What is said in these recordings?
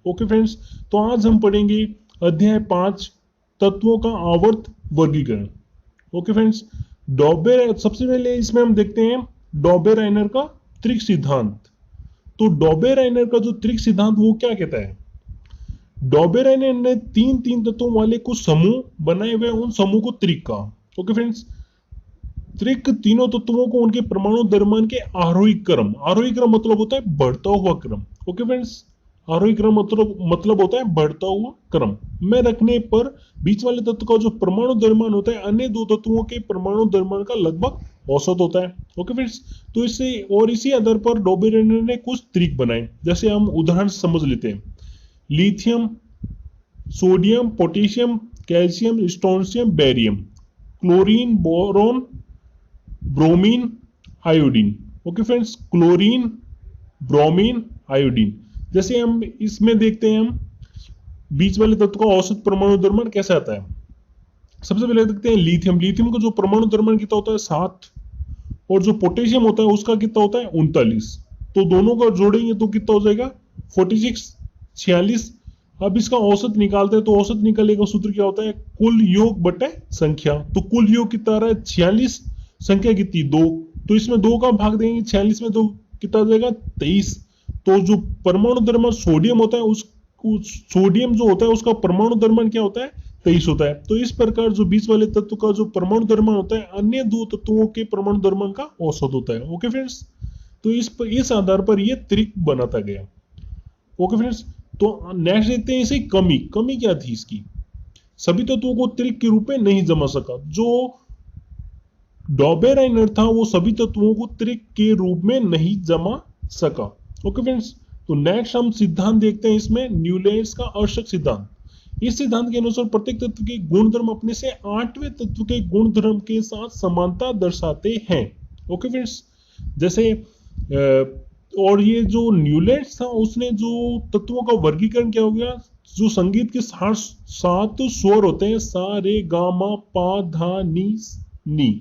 Okay friends, तो आज हम पढ़ेंगे अध्याय 5 तत्वों का आवर्त वर्गीकरण। ओके फ्रेंड्स, डॉबे सबसे पहले इसमें हम देखते हैं डॉबे-राइनर का त्रिक सिद्धांत। तो डॉबे-राइनर का जो त्रिक सिद्धांत वो क्या कहता है? डॉबे-राइनर ने तीन तीन तत्वों वाले कुछ समूह बनाए हुए, उन समूह को त्रिक कहा। ओके फ्रेंड्स, त्रिक तीनों तत्वों को उनके परमाणु द्रव्यमान के आरोही क्रम मतलब होता है बढ़ता हुआ क्रम। ओके फ्रेंड्स, आरोही क्रम मतलब होता है बढ़ता हुआ क्रम में रखने पर बीच वाले तत्व का जो परमाणु द्रव्यमान होता है अन्य दो तत्वों के परमाणु द्रव्यमान का लगभग औसत होता है। ओके फ्रेंड्स, तो इससे और इसी आधार पर डॉबे-राइनर ने कुछ त्रिक बनाए। जैसे हम उदाहरण समझ लेते हैं, lithium, sodium, potassium, calcium, strontium, barium, chlorine, boron, bromine, iodine. Okay friends, chlorine, bromine, iodine. जैसे हम इसमें देखते हैं, हम बीच वाले तत्व का औसत परमाणु द्रव्यमान कैसे आता है। सबसे पहले देखते हैं लिथियम। लिथियम का जो परमाणु द्रव्यमान कितना होता है 7, और जो पोटेशियम होता है उसका कितना होता है 39। तो दोनों का जोड़ेंगे तो कितना हो जाएगा 46, 46। अब इसका औसत निकालते हैं तो औसत निकालने का सूत्र क्या होता है कुल योग बटे संख्या। तो कुल योग कितना आ रहा है 46, संख्या कितनी 2, तो इसमें 2 का भाग देंगे 46 में तो कितना आ जाएगा 23। तो जो परमाणु द्रव्यमान सोडियम होता है उस सोडियम जो होता है उसका परमाणु द्रव्यमान क्या होता है 23 होता है। तो इस प्रकार जो बीच वाले तत्व का जो परमाणु द्रव्यमान होता है अन्य दो तत्वों के परमाणु द्रव्यमान का औसत होता है। ओके फ्रेंड्स, तो इस आधार पर यह त्रिक बनाता गया। ओके फ्रेंड्स, तो नेक्स्ट देखते हैं इसे कमी। कमी क्या थी इसकी? सभी तत्वों को त्रिक के रूप में नहीं जमा सका। जो डॉबे-राइनर था वो सभी तत्वों को त्रिक के रूप में नहीं जमा सका। ओके फ्रेंड्स, तो नेक्स्ट हम सिद्धांत देखते हैं इसमें न्यूलैंड्स का अर्शक सिद्धांत। इस सिद्धांत के अनुसार प्रत्येक तत्व के गुणधर्म अपने से 8वें तत्व के गुणधर्म के साथ समानता दर्शाते हैं। ओके फ्रेंड्स, जैसे और ये जो न्यूलैंड्स था उसने जो तत्वों का वर्गीकरण क्या हो गया, जो संगीत के 7 स्वर होते हैं सा रे गा मा पा धा नी,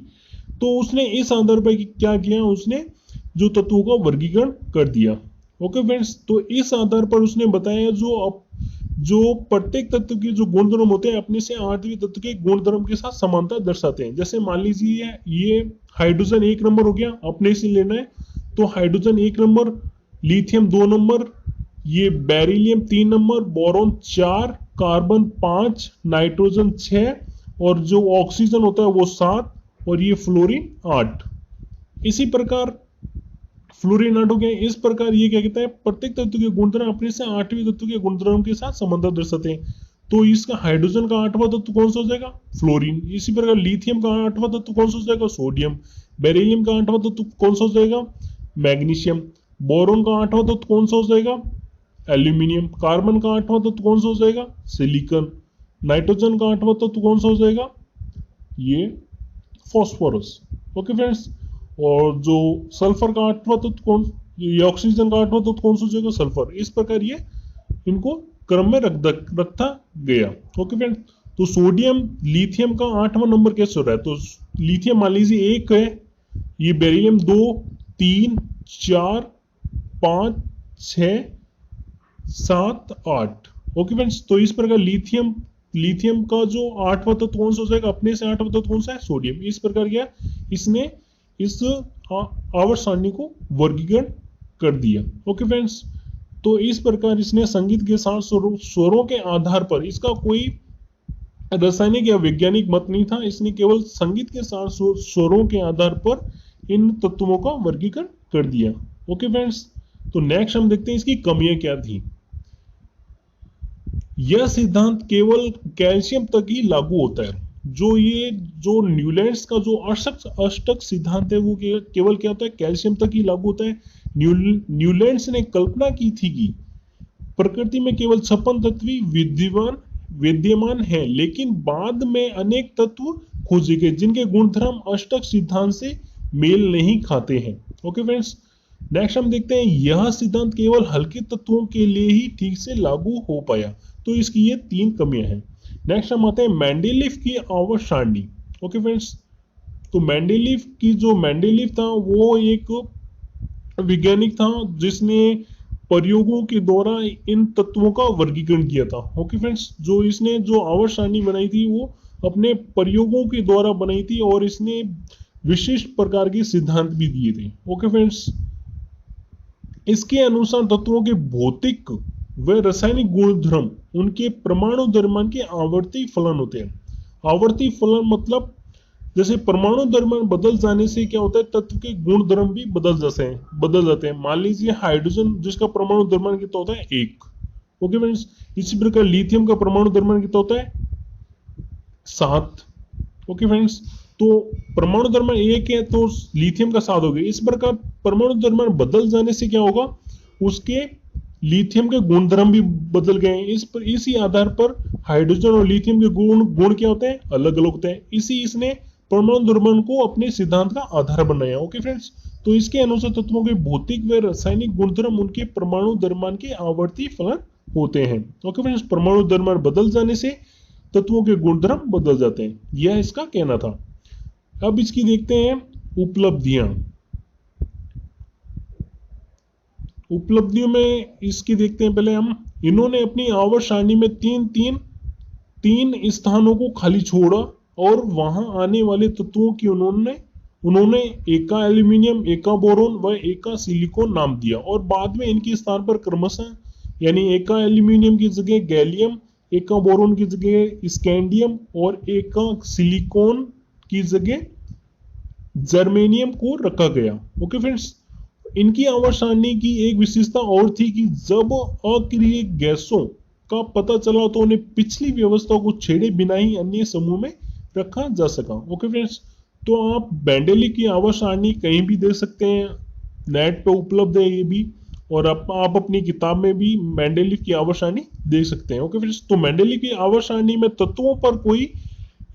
तो उसने इस आधार पर क्या किया, उसने जो तत्वों का वर्गीकरण कर दिया। ओके फ्रेंड्स, तो इस आधार पर उसने बताया जो प्रत्येक तत्व के जो गुणधर्म होते हैं अपने से 8वें तत्व के गुणधर्म के साथ समानता दर्शाते हैं। जैसे मान लीजिए ये हाइड्रोजन 1 नंबर हो गया, अपने से लेना है तो हाइड्रोजन 1 नंबर, लिथियम 2 नंबर, ये beryllium 3 number, boron 4, carbon 5, nitrogen 6, और जो ऑक्सीजन होता है वो 7, और ये फ्लोरीन 8। इसी प्रकार फ्लोरीन 8 हो गया। इस प्रकार ये क्या कहता है प्रत्येक तत्व के गुणधर्म अपने से 8वें तत्व के गुणधर्म के साथ समानता दर्शाते हैं। तो इसका हाइड्रोजन का 8वां तत्व कौन सा हो जाएगा फ्लोरीन। इसी प्रकार लिथियम का 8वां तत्व कौन सा हो जाएगा सोडियम। बेरिलियम का 8वां तत्व कौन सा हो जाएगा मैग्नीशियम। बोरोन का 8वां तत्व कौन सा हो जाएगा एल्यूमिनियम। कार्बन का 8वां तत्व कौन सा हो जाएगा सिलिकॉन। नाइट्रोजन का 8वां तत्व कौन सा हो जाएगा ये फॉस्फोरस। ओके फ्रेंड्स, और जो सल्फर का 8वां तत्व कौन, ये ऑक्सीजन का 8वां तत्व कौन सा हो जाएगा सल्फर। इस प्रकार ये इनको क्रम में रखा गया। ओके फ्रेंड्स, तो सोडियम लिथियम का 8वां नंबर कैसे हो रहा है, तो लिथियम मान लीजिए 1 है, ये बेरिलियम 2, 3, 4, 5, 6, 7, 8। ओके फ्रेंड्स, तो इस प्रकार लिथियम का जो 8वां तत्व कौन सा हो जाएगा अपने से 8वां तत्व कौन सा है सोडियम। इस प्रकार क्या इसने इस आवर्त सारणी को वर्गीकरण कर दिया। ओके फ्रेंड्स, तो इस प्रकार इसने संगीत के 7 स्वरों के आधार पर, इसका कोई रासायनिक या वैज्ञानिक मत नहीं था, इसने केवल संगीत के 7 स्वरों के आधार पर इन तत्वों का वर्गीकरण कर दिया। ओके फ्रेंड्स, तो नेक्स्ट हम देखते हैं इसकी कमियां क्या थी। यह सिद्धांत केवल कैल्शियम तक ही लागू होता है। जो न्यूलैंड्स का जो अष्टक सिद्धांत है वो केवल क्या होता है कैल्शियम तक ही लागू होता है। न्यूलैंड्स ने कल्पना की थी कि प्रकृति में केवल 56 तत्व विद्यमान है, लेकिन बाद में अनेक तत्व खोजे गए जिनके गुणधर्म अष्टक सिद्धांत से मेल नहीं खाते हैं। ओके फ्रेंड्स, नेक्स्ट हम देखते हैं यह सिद्धांत केवल हल्के तत्वों के लिए ही ठीक से लागू हो पाया। तो इसकी ये 3 कमियां हैं। नेक्स्ट हम आते हैं मेंडेलीव की आवर्त सारणी। ओके फ्रेंड्स, तो मेंडेलीव था वो एक वैज्ञानिक था जिसने प्रयोगों के द्वारा इन तत्वों का वर्गीकरण किया था। ओके फ्रेंड्स, जो इसने जो आवर्त सारणी बनाई थी वो अपने प्रयोगों के द्वारा बनाई थी और इसने विशिष्ट प्रकार के सिद्धांत भी दिए थे। ओके फ्रेंड्स, इसके अनुसार तत्वों के भौतिक व रासायनिक गुणधर्म उनके परमाणु द्रव्यमान के आवर्ती फलन होते हैं। आवर्ती फलन मतलब जैसे परमाणु द्रव्यमान बदल जाने से क्या होता है, तत्व के गुण धर्म भी बदल जाते हैं। मान लीजिए हाइड्रोजन जिसका परमाणु द्रव्यमान कितना होता है 1। ओके फ्रेंड्स, इसी प्रकार लिथियम का परमाणु द्रव्यमान कितना होता है 7। ओके फ्रेंड्स, तो परमाणु द्रव्यमान 1 है तो लिथियम का 7 हो गया। इस प्रकार परमाणु द्रव्यमान बदल जाने से क्या होगा, उसके लिथियम के गुणधर्म भी बदल गए हैं। इसी आधार पर हाइड्रोजन और लिथियम के गुण क्या होते हैं, अलग अलग होते हैं। इसने परमाणु द्रव्यमान को अपने सिद्धांत का आधार बनाया। ओके फ्रेंड्स, तो इसके अनुसार तत्वों के भौतिक व रासायनिक गुणधर्म उनके परमाणु द्रव्यमान के आवर्ती फलन होते हैं। ओके फ्रेंड्स, परमाणु द्रव्यमान बदल जाने से तत्वों के गुणधर्म बदल जाते हैं, यह इसका कहना था। अब इसकी देखते हैं उपलब्धियां। उपलब्धियों में इसकी देखते हैं पहले हम। इन्होंने अपनी आवर्त सारणी में तीन स्थानों को खाली छोड़ा और वहां आने वाले तत्वों की उन्होंने एका एल्यूमिनियम, एका बोरोन व एका सिलिकॉन नाम दिया और बाद में इनके स्थान पर क्रमशः यानी एका एल्यूमिनियम की जगह गैलियम, एका बोरोन की जगह स्कैंडियम और एका सिलिकॉन की जगह जर्मेनियम को रखा गया। ओके फ्रेंड्स, इनकी आवर्त सारणी की एक विशेषता और थी कि जब अक्रिय गैसों का पता चला तो उन्हें पिछली व्यवस्था को छेड़े बिना ही अन्य समूह में रखा जा सका। ओके फ्रेंड्स, तो आप मेंडेलीव की आवर्त सारणी कहीं भी देख सकते हैं, नेट पे उपलब्ध है ये भी, और आप अपनी किताब में भी मेंडेलीव की आवर्त सारणी देख सकते हैं। ओके फ्रेंड्स, तो मेंडेलीव की आवर्त सारणी में तत्वों पर कोई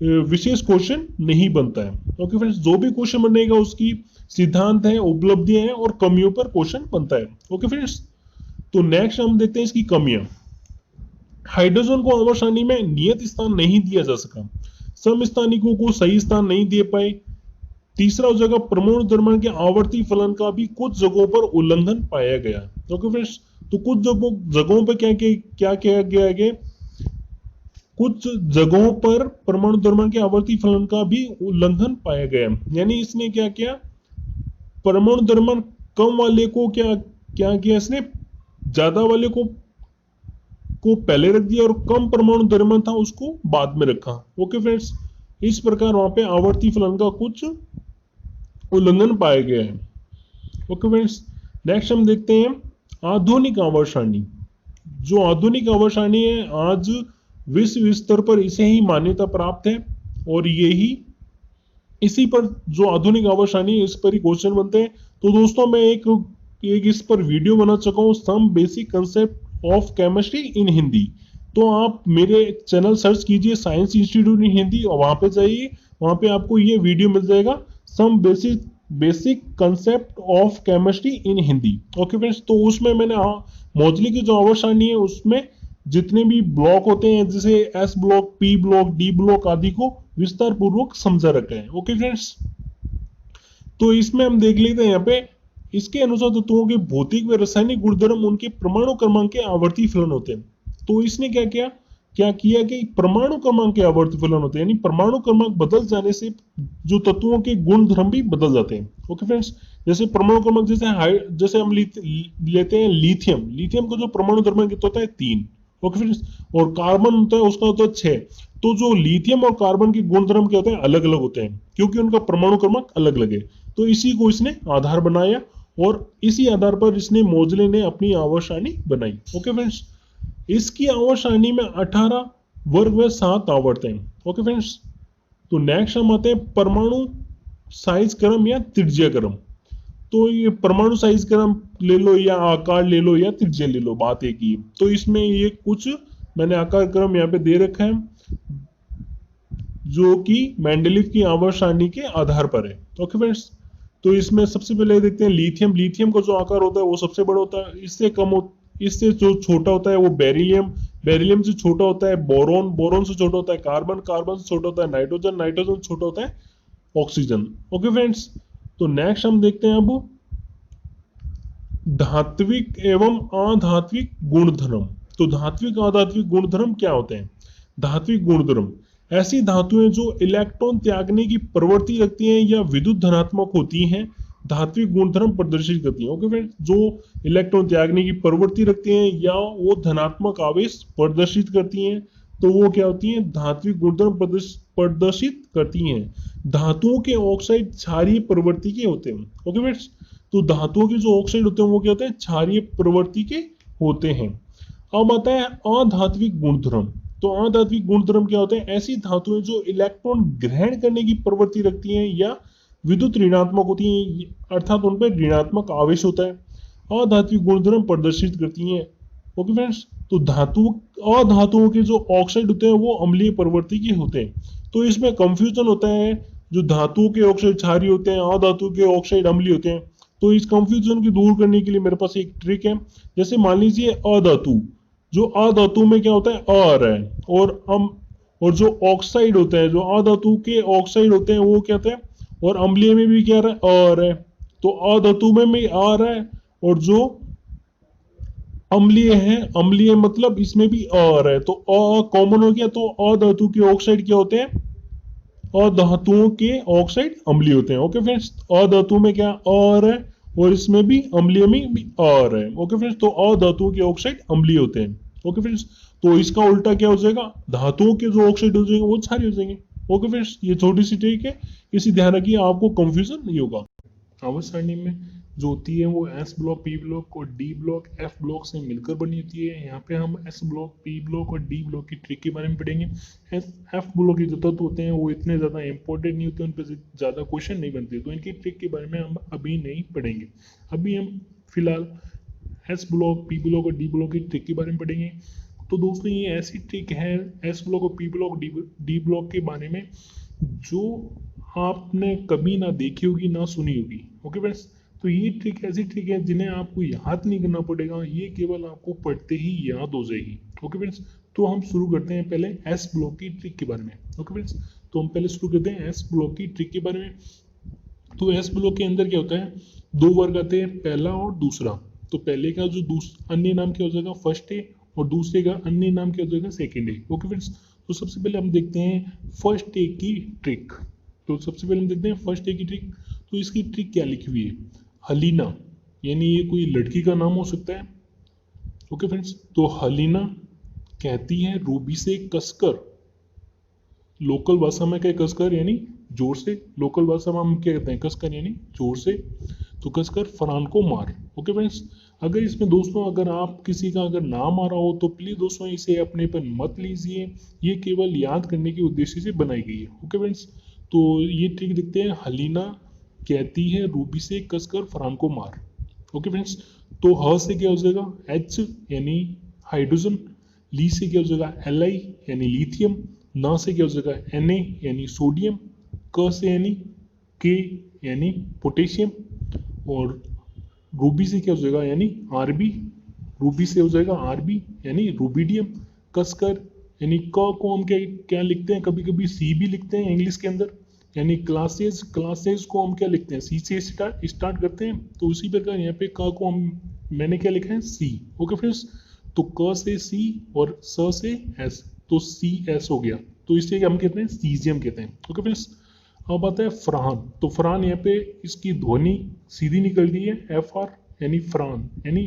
विशेष क्वेश्चन नहीं बनता है। ओके फ्रेंड्स, जो भी क्वेश्चन बनेगा उसकी सिद्धांत है, उपलब्धियां हैं और कमियों पर क्वेश्चन बनता है। ओके फ्रेंड्स, तो नेक्स्ट हम देखते हैं इसकी कमियां। हाइड्रोजन को आवर्त सारणी में नियत स्थान नहीं दिया जा सका, समस्थानिकों को सही स्थान नहीं दे पाए। तीसरा हो जाएगा परमाणु द्रव्यमान के आवर्ती फलन का भी कुछ जगहों पर उल्लंघन पाया गया। ओके फ्रेंड्स, तो कुछ जगहों पर क्या किया गया है, कुछ जगहों पर परमाणु द्रव्यमान के आवर्ती फलन का भी उल्लंघन पाया गया। यानी इसने क्या किया, परमाणु द्रव्यमान कम वाले को क्या किया, इसने ज्यादा वाले को पहले रख दिया और कम परमाणु द्रव्यमान था उसको बाद में रखा। ओके फ्रेंड्स, इस प्रकार वहां पे आवर्ती फलन का कुछ उल्लंघन पाया गया है। ओके फ्रेंड्स, नेक्स्ट हम देखते हैं आधुनिक आवर्त सारणी। जो आधुनिक आवर्त सारणी है आज विश्व स्तर पर इसे ही मान्यता प्राप्त है और इसी पर जो आधुनिक आवर्त सारणी है इस पर ही क्वेश्चन बनते हैं। तो दोस्तों मैं एक इस पर वीडियो बना चुका हूँ, some basic concept of chemistry in Hindi. तो आप मेरे चैनल सर्च कीजिए साइंस इंस्टीट्यूट इन हिंदी और वहां पे जाइए, वहां पे आपको ये वीडियो मिल जाएगा, some basic concept of chemistry in Hindi. Okay friends, तो उसमें मैंने मौजली की जो आवर्त सारणी है उसमें जितने भी ब्लॉक होते हैं जैसे S block, P block, D block आदि को विस्तार पूर्वक समझा रखा है। ओके फ्रेंड्स, तो इसमें हम देख लेते हैं यहाँ पे इसके अनुसार तत्वों के भौतिक व रासायनिक गुणधर्म उनके परमाणु क्रमांक के आवर्ती फलन होते हैं। तो इसने क्या किया कि परमाणु क्रमांक के आवर्ती फलन होते हैं, यानी परमाणु क्रमांक बदल जाने से जो तत्वों के गुणधर्म भी बदल जाते हैं। ओके फ्रेंड्स, जैसे परमाणु क्रमांक जैसे हम लेते हैं लिथियम का जो परमाणु द्रव्यमान कितना होता है 3। ओके फ्रेंड्स, और कार्बन होता है उसका होता है 6। तो जो लिथियम और कार्बन के गुणधर्म क्या होते हैं, अलग अलग होते हैं क्योंकि उनका परमाणु क्रमांक अलग अलग है। तो इसी को इसने आधार बनाया और इसी आधार पर इसने मोजले ने अपनी आवर्त सारणी बनाई। ओके फ्रेंड्स, इसकी आवर्त सारणी में 18 वर्ग व 7 आवर्त हैं। ओके फ्रेंड्स, तो नेक्स्ट हम आते हैं परमाणु साइज क्रम या त्रिज्या क्रम। तो ये परमाणु साइज क्रम ले लो या आकार ले लो या त्रिज्या ले लो, बात एक ही है। तो इसमें ये कुछ मैंने आकार क्रम यहाँ पे दे रखा है जो कि मेंडेलीव की आवर्त सारणी के आधार पर है। ओके फ्रेंड्स, तो इसमें सबसे पहले देखते हैं लिथियम का जो आकार होता है वो सबसे बड़ा होता है, इससे जो छोटा होता है वो बेरिलियम से छोटा होता है बोरोन से छोटा होता है कार्बन से छोटा होता है नाइट्रोजन से छोटा होता है ऑक्सीजन। ओके फ्रेंड्स, तो नेक्स्ट हम देखते हैं अब धात्विक एवं अधात्विक गुणधर्म। तो धात्विक अधात्विक गुणधर्म क्या होते हैं? धात्विक गुणधर्म ऐसी धातुएं जो इलेक्ट्रॉन त्यागने की प्रवृत्ति रखती हैं या विद्युत धनात्मक होती हैं, धात्विक गुणधर्म प्रदर्शित करती हैं। ओके फ्रेंड्स, जो इलेक्ट्रॉन त्यागने की प्रवृत्ति रखती हैं या वो धनात्मक आवेश प्रदर्शित करती हैं, तो वो क्या होती हैं? धात्विक गुणधर्म प्रदर्शित करती हैं। धातुओं के ऑक्साइड क्षारीय प्रवृत्ति के होते हैं। ओके फ्रेंड्स, तो धातुओं के जो ऑक्साइड होते हैं वो क्या होते हैं? क्षारीय प्रवृत्ति के होते हैं। अब आता है अधात्विक गुणधर्म। तो अधात्विक गुणधर्म क्या होते हैं? ऐसी धातुएं जो इलेक्ट्रॉन ग्रहण करने की प्रवृत्ति रखती हैं या विद्युत ऋणात्मक होती हैं, अर्थात उन पर ऋणात्मक आवेश होता है। अधात्विक गुणधर्म प्रदर्शित करती हैं। ओके फ्रेंड्स, तो अधातुओं के जो ऑक्साइड होते हैं वो अम्लीय प्रवृत्ति के होते हैं। तो इसमें कंफ्यूजन होता है, जो धातुओं के ऑक्साइड क्षारीय होते हैं, अधातु के ऑक्साइड अम्लीय होते हैं। तो इस कंफ्यूजन की दूर करने के लिए मेरे पास एक ट्रिक है। जैसे मान लीजिए अधातु, जो अधातु में क्या होता है? अ है, और जो ऑक्साइड होता है, जो अधातु के ऑक्साइड होते हैं वो क्या होते हैं? और अम्लीय में भी क्या रहा है? अ है। तो अधातु में भी आ रहा है, और जो अम्लीय है, अम्लीय मतलब इसमें भी अ है, तो अ कॉमन हो गया। तो अधातु के ऑक्साइड क्या होते हैं? अधातुओं के ऑक्साइड अम्लीय होते हैं। ओके फ्रेंड्स, अधातु में क्या और है, और इसमें भी अम्लीय में भी और है। ओके फ्रेंड्स, तो अधातुओं के ऑक्साइड अम्लीय होते हैं। ओके फ्रेंड्स, तो इसका उल्टा क्या हो जाएगा? धातुओं के जो ऑक्साइड हो जाएंगे वो क्षारीय हो जाएंगे। ओके फ्रेंड्स, ये छोटी सी ट्रिक है, इसी ध्यान रखिए, आपको कंफ्यूजन नहीं होगा। आवर्त सारणी में जो होती है वो एस ब्लॉक, पी ब्लॉक और डी ब्लॉक, एफ ब्लॉक से मिलकर बनी होती है। यहाँ पे हम एस ब्लॉक, पी ब्लॉक और डी ब्लॉक की ट्रिक के बारे में पढ़ेंगे। एफ ब्लॉक के जो तत्व होते हैं वो इतने ज़्यादा इंपॉर्टेंट नहीं होते, उन पर ज़्यादा क्वेश्चन नहीं बनते, तो इनकी ट्रिक के बारे में हम अभी नहीं पढ़ेंगे। अभी हम फिलहाल एस ब्लॉक, पी ब्लॉक और डी ब्लॉक की ट्रिक के बारे में पढ़ेंगे। तो दोस्तों, ये ऐसी ट्रिक है एस ब्लॉक और पी ब्लॉक, डी ब्लॉक के बारे में, जो आपने कभी ना देखी होगी ना सुनी होगी। ओके फ्रेंड्स, तो ये ट्रिक ऐसी ट्रिक है जिन्हें आपको याद नहीं करना पड़ेगा, ये केवल आपको पढ़ते ही याद हो जाएगी। ओके फ्रेंड्स, तो हम शुरू करते हैं पहले एस ब्लॉक की ट्रिक के बारे में। ओके फ्रेंड्स, तो हम पहले शुरू करते हैं एस ब्लॉक की ट्रिक के बारे में। तो एस ब्लॉक के अंदर क्या होता है? दो वर्ग आते हैं, पहला और दूसरा। तो पहले का जो अन्य नाम क्या हो जाएगा? फर्स्ट ए, और दूसरे का अन्य नाम क्या हो जाएगा? सेकेंड ए। ओके फ्रेंड्स, तो सबसे पहले हम देखते हैं फर्स्ट ए की ट्रिक। तो सबसे पहले हम देखते हैं फर्स्ट ए की ट्रिक। तो इसकी ट्रिक क्या लिखी हुई है? हलीना, यानी ये कोई लड़की का नाम हो सकता है। ओके फ्रेंड्स, तो हलीना कहती है रूबी से कसकर, लोकल भाषा में क्या कसकर यानी जोर से, लोकल भाषा में हम क्या कहते हैं? कसकर यानी जोर से। तो कसकर फरहान को मार। ओके फ्रेंड्स, अगर इसमें दोस्तों अगर आप किसी का अगर नाम आ रहा हो तो प्लीज दोस्तों इसे अपने पर मत लीजिए, ये केवल याद करने के उद्देश्य से बनाई गई है। ओके फ्रेंड्स, तो ये ट्रिक देखते हैं। हलीना कहती है रूबी से कसकर फरहान को मार। ओके फ्रेंड्स, तो ह से क्या हो जाएगा? एच यानी हाइड्रोजन, ली से क्या हो जाएगा? Li यानी लिथियम, ना से क्या हो जाएगा? Na यानी सोडियम, क से यानी K यानी पोटेशियम, और रूबी से क्या हो जाएगा? यानी Rb, रूबी से हो जाएगा Rb यानी रूबिडियम। कसकर यानी क को हम क्या क्या लिखते हैं? कभी कभी सी भी लिखते हैं इंग्लिश के अंदर, यानी क्लासेस, क्लासेस को हम क्या लिखते हैं? सी से स्टार्ट करते हैं। तो उसी प्रकार यहाँ पे क को हम मैंने क्या लिखा है? सी। ओके फ्रेंड्स, तो क से सी और स से एस, तो सी एस हो गया। तो इसे हम कहते हैं सीजियम कहते हैं। ओके फ्रेंड्स, अब आता है फरहान। तो फरहान यहाँ पे इसकी ध्वनि सीधी निकल रही है एफ आर, यानी फरहान, यानी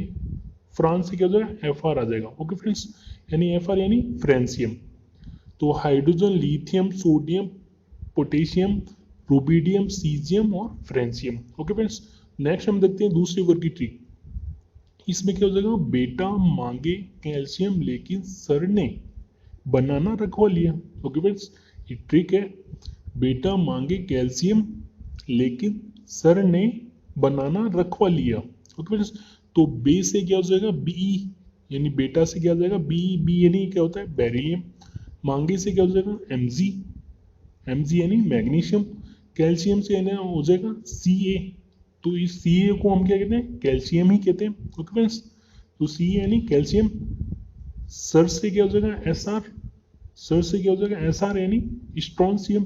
फ्रांस से क्या हो जाएगा? एफ आर आ जाएगा। ओके फ्रेंड्स, यानी एफ आर यानी फ्रेंसियम। तो hydrogen, lithium, sodium, potassium, rubidium, caesium और फ्रेंसियम। ओके फ्रेंड्स, नेक्स्ट हम देखते हैं दूसरे वर्ग की ट्रिक। इसमें क्या हो जाएगा? बेटा मांगे कैल्शियम लेकिन सर ने बनाना रखवा लिया। ओके फ्रेंड्स, ये ट्रिक है। बेटा मांगे कैल्शियम लेकिन सर ने बनाना रखवा लिया। ओके फ्रेंड्स, तो बे से क्या हो जाएगा? बी, यानी बेटा से क्या हो जाएगा? बी यानी क्या होता है? बेरिलियम। मांगे से क्या हो जाएगा? Mg यानी मैग्नीशियम। कैल्शियम से यानी हो जाएगा Ca, तो इस Ca को हम क्या कहते हैं? कैल्शियम ही कहते हैं। ओके फ्रेंड्स, तो Ca यानी कैल्शियम। सर से क्या हो जाएगा? Sr, सर से क्या हो जाएगा? Sr यानी स्ट्रॉन्सियम।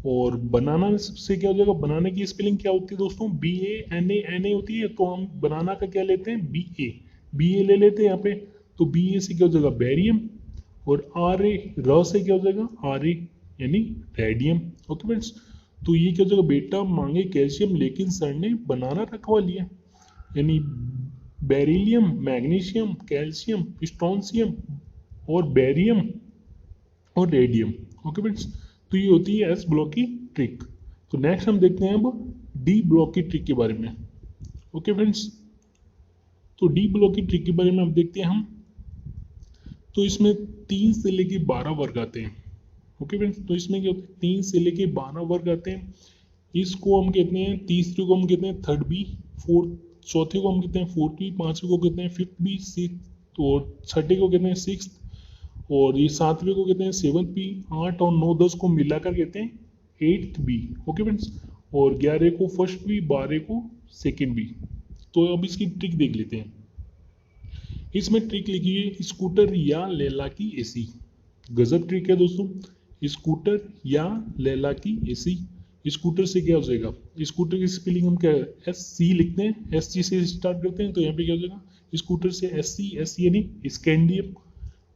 और बनाना से क्या हो जाएगा, बनाना की स्पेलिंग क्या होती है दोस्तों, BANA होती है, तो हम बनाना का क्या लेते हैं, BA ले लेते हैं यहाँ पे। तो BA से क्या हो जाएगा, बैरियम, और R से क्या हो जाएगा, RA यानी रेडियम। ओके फ्रेंड्स, तो ये क्या हो जाएगा, बेटा मांगे कैल्शियम लेकिन सर ने बनाना रखवा लिया, यानी बेरिलियम, मैग्नीशियम, कैल्शियम, स्ट्रोंशियम और बेरियम और रेडियम। ओके फ्रेंड्स, तो ये होती है एस ब्लॉक की ट्रिक। तो नेक्स्ट हम देखते हैं अब डी ब्लॉक की ट्रिक के बारे में। ओके फ्रेंड्स, तो डी ब्लॉक की ट्रिक के बारे में अब देखते हैं हम। तो इसमें 3 से लेके 12 वर्ग आते हैं। ओके फ्रेंड्स, तो इसमें क्या होता है, 3 से लेके 12 वर्ग आते हैं। इसको हम कहते हैं, तीसरे को हम कहते हैं थर्ड बी, फोर्थ, चौथे को हम कहते हैं फोर्थ बी, पांचवे को कहते हैं फिफ्थ बी, सिक्स और छठे को कहते हैं सिक्स, और ये सातवें को कहते हैं सेवंथ बी, 8 और 9 10 को मिलाकर कहते हैं एट्थ बी। ओके फ्रेंड्स, और 11 को फर्स्ट बी, 12 को सेकेंड बी। तो अब इसकी ट्रिक देख लेते हैं। इसमें ट्रिक लिखी है, स्कूटर या लैला की एसी। गजब ट्रिक है दोस्तों, स्कूटर या लैला की एसी। स्कूटर से क्या हो जाएगा, स्कूटर की स्पेलिंग हम क्या SC लिखते हैं, SC से स्टार्ट करते हैं, तो यहाँ पे क्या हो जाएगा, स्कूटर से SC यानी स्कैंडियम,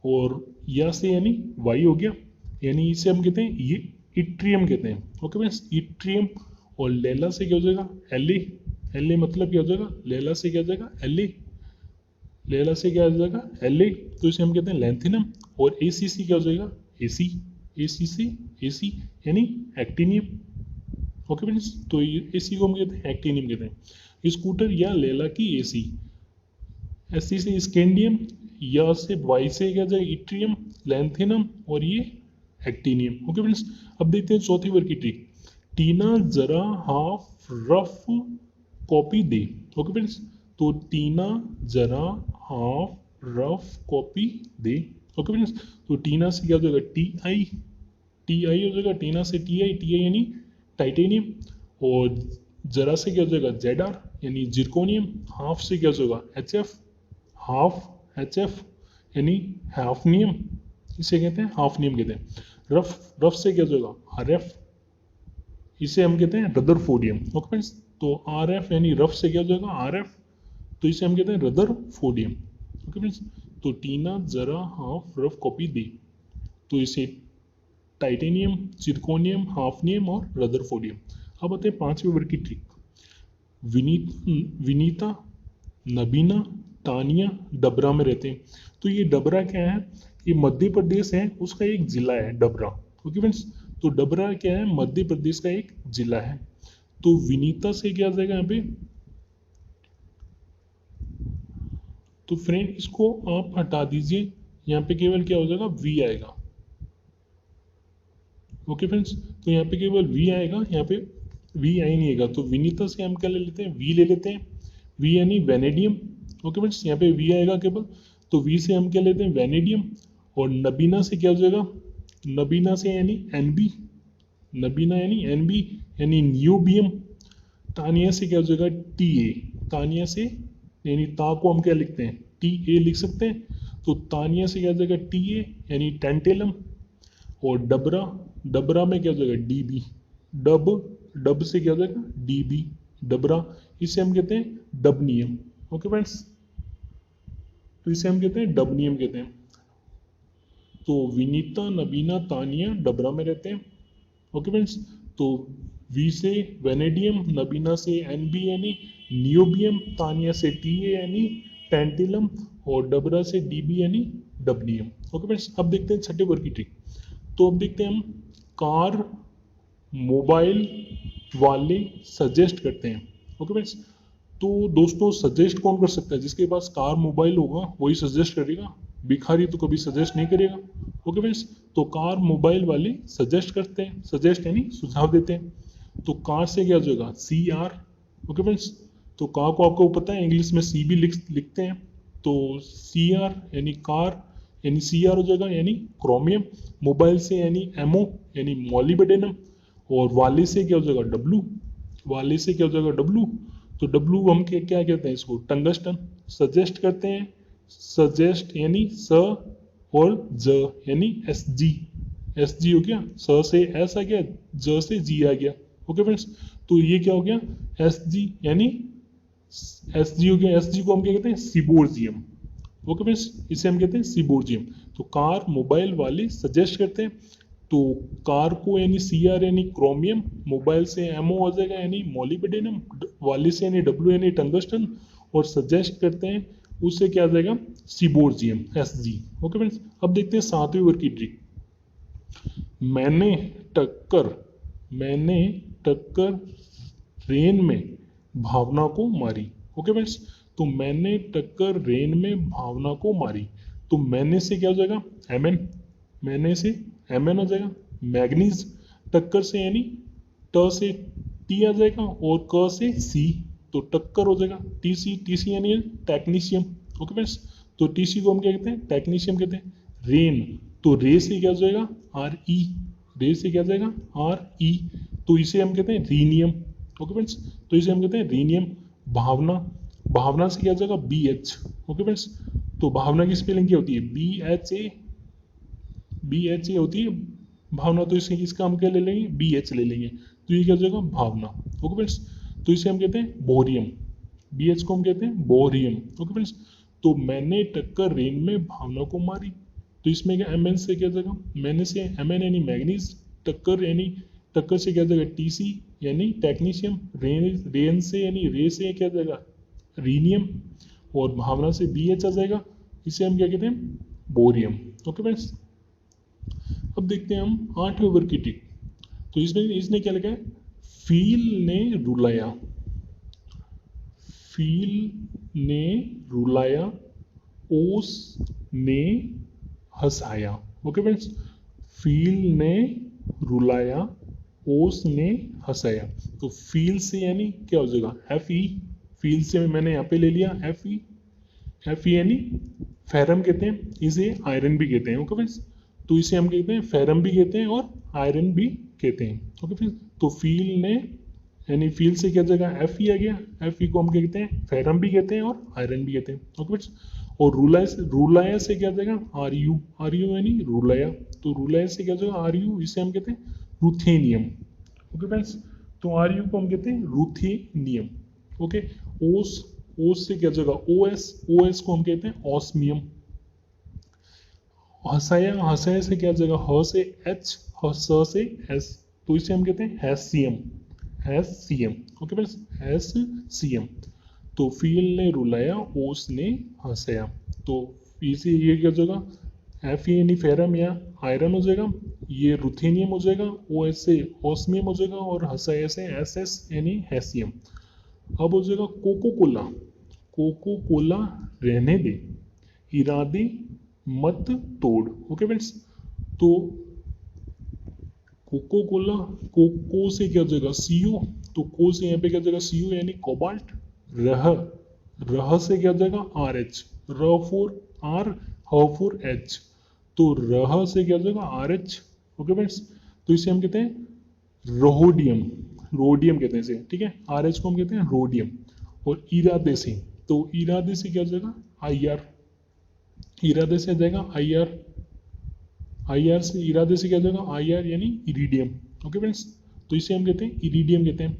और या से यानी वाई हो गया, यानी इसे हम कहते हैं ये इट्रियम कहते हैं। Okay friends, yttrium. और लैला से क्या हो जाएगा, LA मतलब क्या हो जाएगा, लैला से क्या हो जाएगा, लैला से क्या हो जाएगा, LA, तो इसे हम कहते हैं लैंथिनम। और AC से क्या हो जाएगा, AC से AC यानी एक्टिनियम। ओके फ्रेंड्स, तो AC को हम कहते हैं एक्टिनियम कहते हैं। स्कूटर या लैला की AC, SC से स्कैंडियम, या से वाई से क्या जाए इट्रियम, लैंथिनम, और ये एक्टिनियम। ओके फ्रेंड्स, अब देखते हैं चौथी वर्ग की ट्रिक। टीना जरा हाफ रफ कॉपी दे। ओके फ्रेंड्स, तो टीना जरा हाफ रफ कॉपी दे। ओके फ्रेंड्स, तो टीना से क्या हो जाएगा, TI हो जाएगा, टीना से TI यानी टाइटेनियम, और जरा से क्या हो जाएगा, ZR यानी जिरकोनियम, हाफ से क्या हो जाएगा, HF यानी हाफनियम, इसे कहते हैं हाफनियम कहते हैं। रफ से क्या हो जाएगा, RF, इसे हम कहते हैं रदरफोर्डियम। ओके फ्रेंड्स, तो RF यानी रफ से क्या हो जाएगा, RF, तो इसे हम कहते हैं रदरफोर्डियम। ओके फ्रेंड्स, तो टीना जरा हाफ रफ कॉपी दे, तो इसे टाइटेनियम, जिरकोनियम, हाफनियम और रदरफोर्डियम। अब आते हैं पांचवें वर्ग की ट्रिक। विनीता, नबीना, तानिया डबरा में रहते हैं। तो ये डबरा क्या है, ये मध्य प्रदेश है, उसका एक जिला है डबरा। ओके फ्रेंड्स, तो डबरा क्या है, मध्य प्रदेश का एक जिला है। तो विनीता से क्या आ जाएगा यहाँ पे, तो फ्रेंड इसको आप हटा दीजिए, यहाँ पे केवल क्या हो जाएगा, V आएगा। ओके फ्रेंड्स, तो यहाँ पे केवल V आएगा, यहाँ पे V आई नहीं आएगा। तो विनीता से हम क्या ले लेते हैं, V ले लेते हैं, V यानी वेनेडियम। ओके फ्रेंड्स, यहाँ पे V आएगा केवल, तो V से हम क्या लेते हैं, वेनेडियम। और नबीना से क्या हो जाएगा, नबीना से यानी NB, नबीना यानी NB यानी न्यूबियम। तानिया से क्या हो जाएगा, TA, तानिया से यानी ता को हम क्या लिखते हैं, TA लिख सकते हैं, तो तानिया से क्या हो जाएगा, TA यानी टेंटेलम। और डबरा में क्या हो जाएगा, DB, डब से क्या हो जाएगा, DB, डबरा, इसे हम कहते हैं डबनियम। ओके फ्रेंड्स, तो इसे हम कहते हैं डबनियम कहते हैं। तो विनीता, नबीना, तानिया डबरा में रहते हैं। ओके फ्रेंड्स, तो V से वेनेडियम, नबीना से NB यानी नियोबियम, तानिया से TA यानी टेंटिलम, और डबरा से DB यानी डबनियम। ओके फ्रेंड्स, अब देखते हैं छठे वर्ग की ट्रिक। तो अब देखते हैं हम, कार मोबाइल वाले सजेस्ट करते हैं। ओके फ्रेंड्स, तो दोस्तों सजेस्ट कौन कर सकता है, जिसके पास कार मोबाइल होगा वही सजेस्ट करेगा, भिखारी तो कभी सजेस्ट नहीं करेगा। ओके फ्रेंड्स, तो कार मोबाइल वाले सजेस्ट करते हैं, सजेस्ट यानी सुझाव देते हैं। तो कार से क्या हो जाएगा, CR। ओके फ्रेंड्स, तो कार को आपको पता है इंग्लिश में C भी लिखते हैं, तो CR यानी कार यानी CR हो जाएगा यानी क्रोमियम। मोबाइल से यानी MO यानी मॉलिबेडेनम, और वाले से क्या हो जाएगा, W, वाले से क्या हो जाएगा, W, तो W हम क्या कहते हैं इसको, टंगस्टन। सजेस्ट करते हैं, सजेस्ट यानी स, और ज यानी SG, एस जी हो गया, स से एस आ गया, ज से जी आ गया। ओके फ्रेंड्स, तो ये क्या हो गया, एस जी यानी एस जी हो गया। एस जी को हम क्या कहते हैं, सीबोर्जियम। ओके फ्रेंड्स, इसे हम कहते हैं सीबोर्जियम। तो कार मोबाइल वाले सजेस्ट करते हैं, तो कार को यानी सी आर यानी क्रोमियम, मोबाइल से एमओ हो जाएगा यानी मोलिब्डेनम, वाले से यानी डब्ल्यू यानी टंगस्टन, और सजेस्ट करते हैं उससे क्या आ जाएगा, सीबोर्जियम एस जी। ओके फ्रेंड्स, अब देखते हैं 7वें वर्ग की ट्रिक। मैंने टक्कर मैंने टक्कर रेन में भावना को मारी। ओके फ्रेंड्स, तो मैंने टक्कर रेन में भावना को मारी। तो मैंने से क्या हो जाएगा, एम एन, मैंने से एम एन हो जाएगा। मैग्नीज, टक्कर से यानी ट से टी आ जाएगा और क से सी, तो टक्कर हो जाएगा टी सी। टी सी यानी टेक्नीशियम। ओके फ्रेंड्स, तो टी सी को हम क्या कहते हैं, टेक्नीशियम कहते हैं। रेन, तो रे से क्या हो जाएगा, आर ई, रे से क्या हो जाएगा, आर ई, तो इसे हम कहते हैं रीनियम। ओके फ्रेंड्स, तो इसे हम कहते हैं रीनियम। भावना, भावना से क्या हो जाएगा, बी एच। ओके फ्रेंड्स, तो भावना की स्पेलिंग क्या होती है, B H A, B H A होती है भावना, तो इसे इसका हम क्या ले लेंगे, बी एच ले लेंगे, तो ये क्या हो जाएगा, भावना। ओके फ्रेंड्स, तो इसे हम कहते हैं बोरियम, बी एच को हम कहते हैं बोरियम। ओके फ्रेंड्स, तो मैंने टक्कर रेन में भावना को मारी, तो इसमें क्या एम एन से क्या हो जाएगा, मैंने से एम एन यानी मैग्नीज, टक्कर यानी टक्कर से क्या हो जाएगा, टी सी यानी टेक्नीशियम, रेन रेन से यानी रे से क्या हो जाएगा, रीनियम, और भावना से बी एच आ जाएगा, इसे हम क्या कहते हैं, बोरियम। ओके फ्रेंड्स, अब देखते हैं हम 8वें वर्ग की ट्रिक। तो इसमें इसने क्या लिखा है, फील ने रुलाया, फील ने रुलाया, ओस ने हंसाया। ओके फ्रेंड्स, फील ने रुलाया, ओस ने हंसाया। तो फील से यानी क्या हो जाएगा, एफ ई, फील से मैंने यहाँ पे ले लिया एफ ई, एफ ई यानी फेरम कहते हैं, इसे आयरन भी कहते हैं। ओके फ्रेंड्स, तो इसे हम कहते हैं फेरम भी कहते हैं और आयरन भी कहते हैं। ओके फ्रेंड्स, तो फील ने यानी फील से क्या जगह एफ ई आ गया, एफ ई को हम क्या कहते हैं, फेरम भी कहते हैं और आयरन भी कहते हैं। ओके फ्रेंड्स, और रुलाया से क्या जगह, आर यू, आर यू यानी रुलाया, तो रुलाया से क्या जगह, आर यू, इसे हम कहते हैं रुथेनियम। ओके फ्रेंड्स, तो आर यू को हम कहते हैं रुथेनियम। ओके, ओस, ओस से क्या जगह, ओ एस, ओ एस को हम कहते हैं ऑस्मियम। हंसाया, हंसाया से क्या जगह, ह से एच, स से एस, तो इसे हम कहते हैं हैसियम, हैसियम। Okay friends, हैसियम। तो फील ने रुलाया, ओस ने हंसाया, तो इसे ये क्या जगह, एफ यानी फेरम या आयरन हो जाएगा, ये रुथेनियम हो जाएगा, ओ एस से ऑस्मियम हो जाएगा, और हंसाया से एस एस यानी हैसियम। अब हो जाएगा कोको कोला, कोको कोला रहने दे, इरादे मत तोड़। ओके फ्रेंड्स, तो कोको कोला, कोको से क्या हो जाएगा, सीओ, तो को से यहाँ पे क्या हो जाएगा, सीओ यानी कोबाल्ट। रह, रह से क्या हो जाएगा, आर एच, र फोर आर, ह फोर एच, तो रह से क्या हो जाएगा, आर एच। ओके फ्रेंड्स, तो इसे हम कहते हैं रोडियम, रोडियम कहते हैं इसे, ठीक है, आर एच को हम कहते हैं रोडियम। और इरादे से, तो इरादे से क्या हो जाएगा, आई आर, इरादे से आ जाएगा आई आर, आई आर से, इरादे से क्या हो जाएगा, आई आर यानी इरिडियम। ओके फ्रेंड्स, तो इसे हम कहते हैं इरिडियम कहते हैं।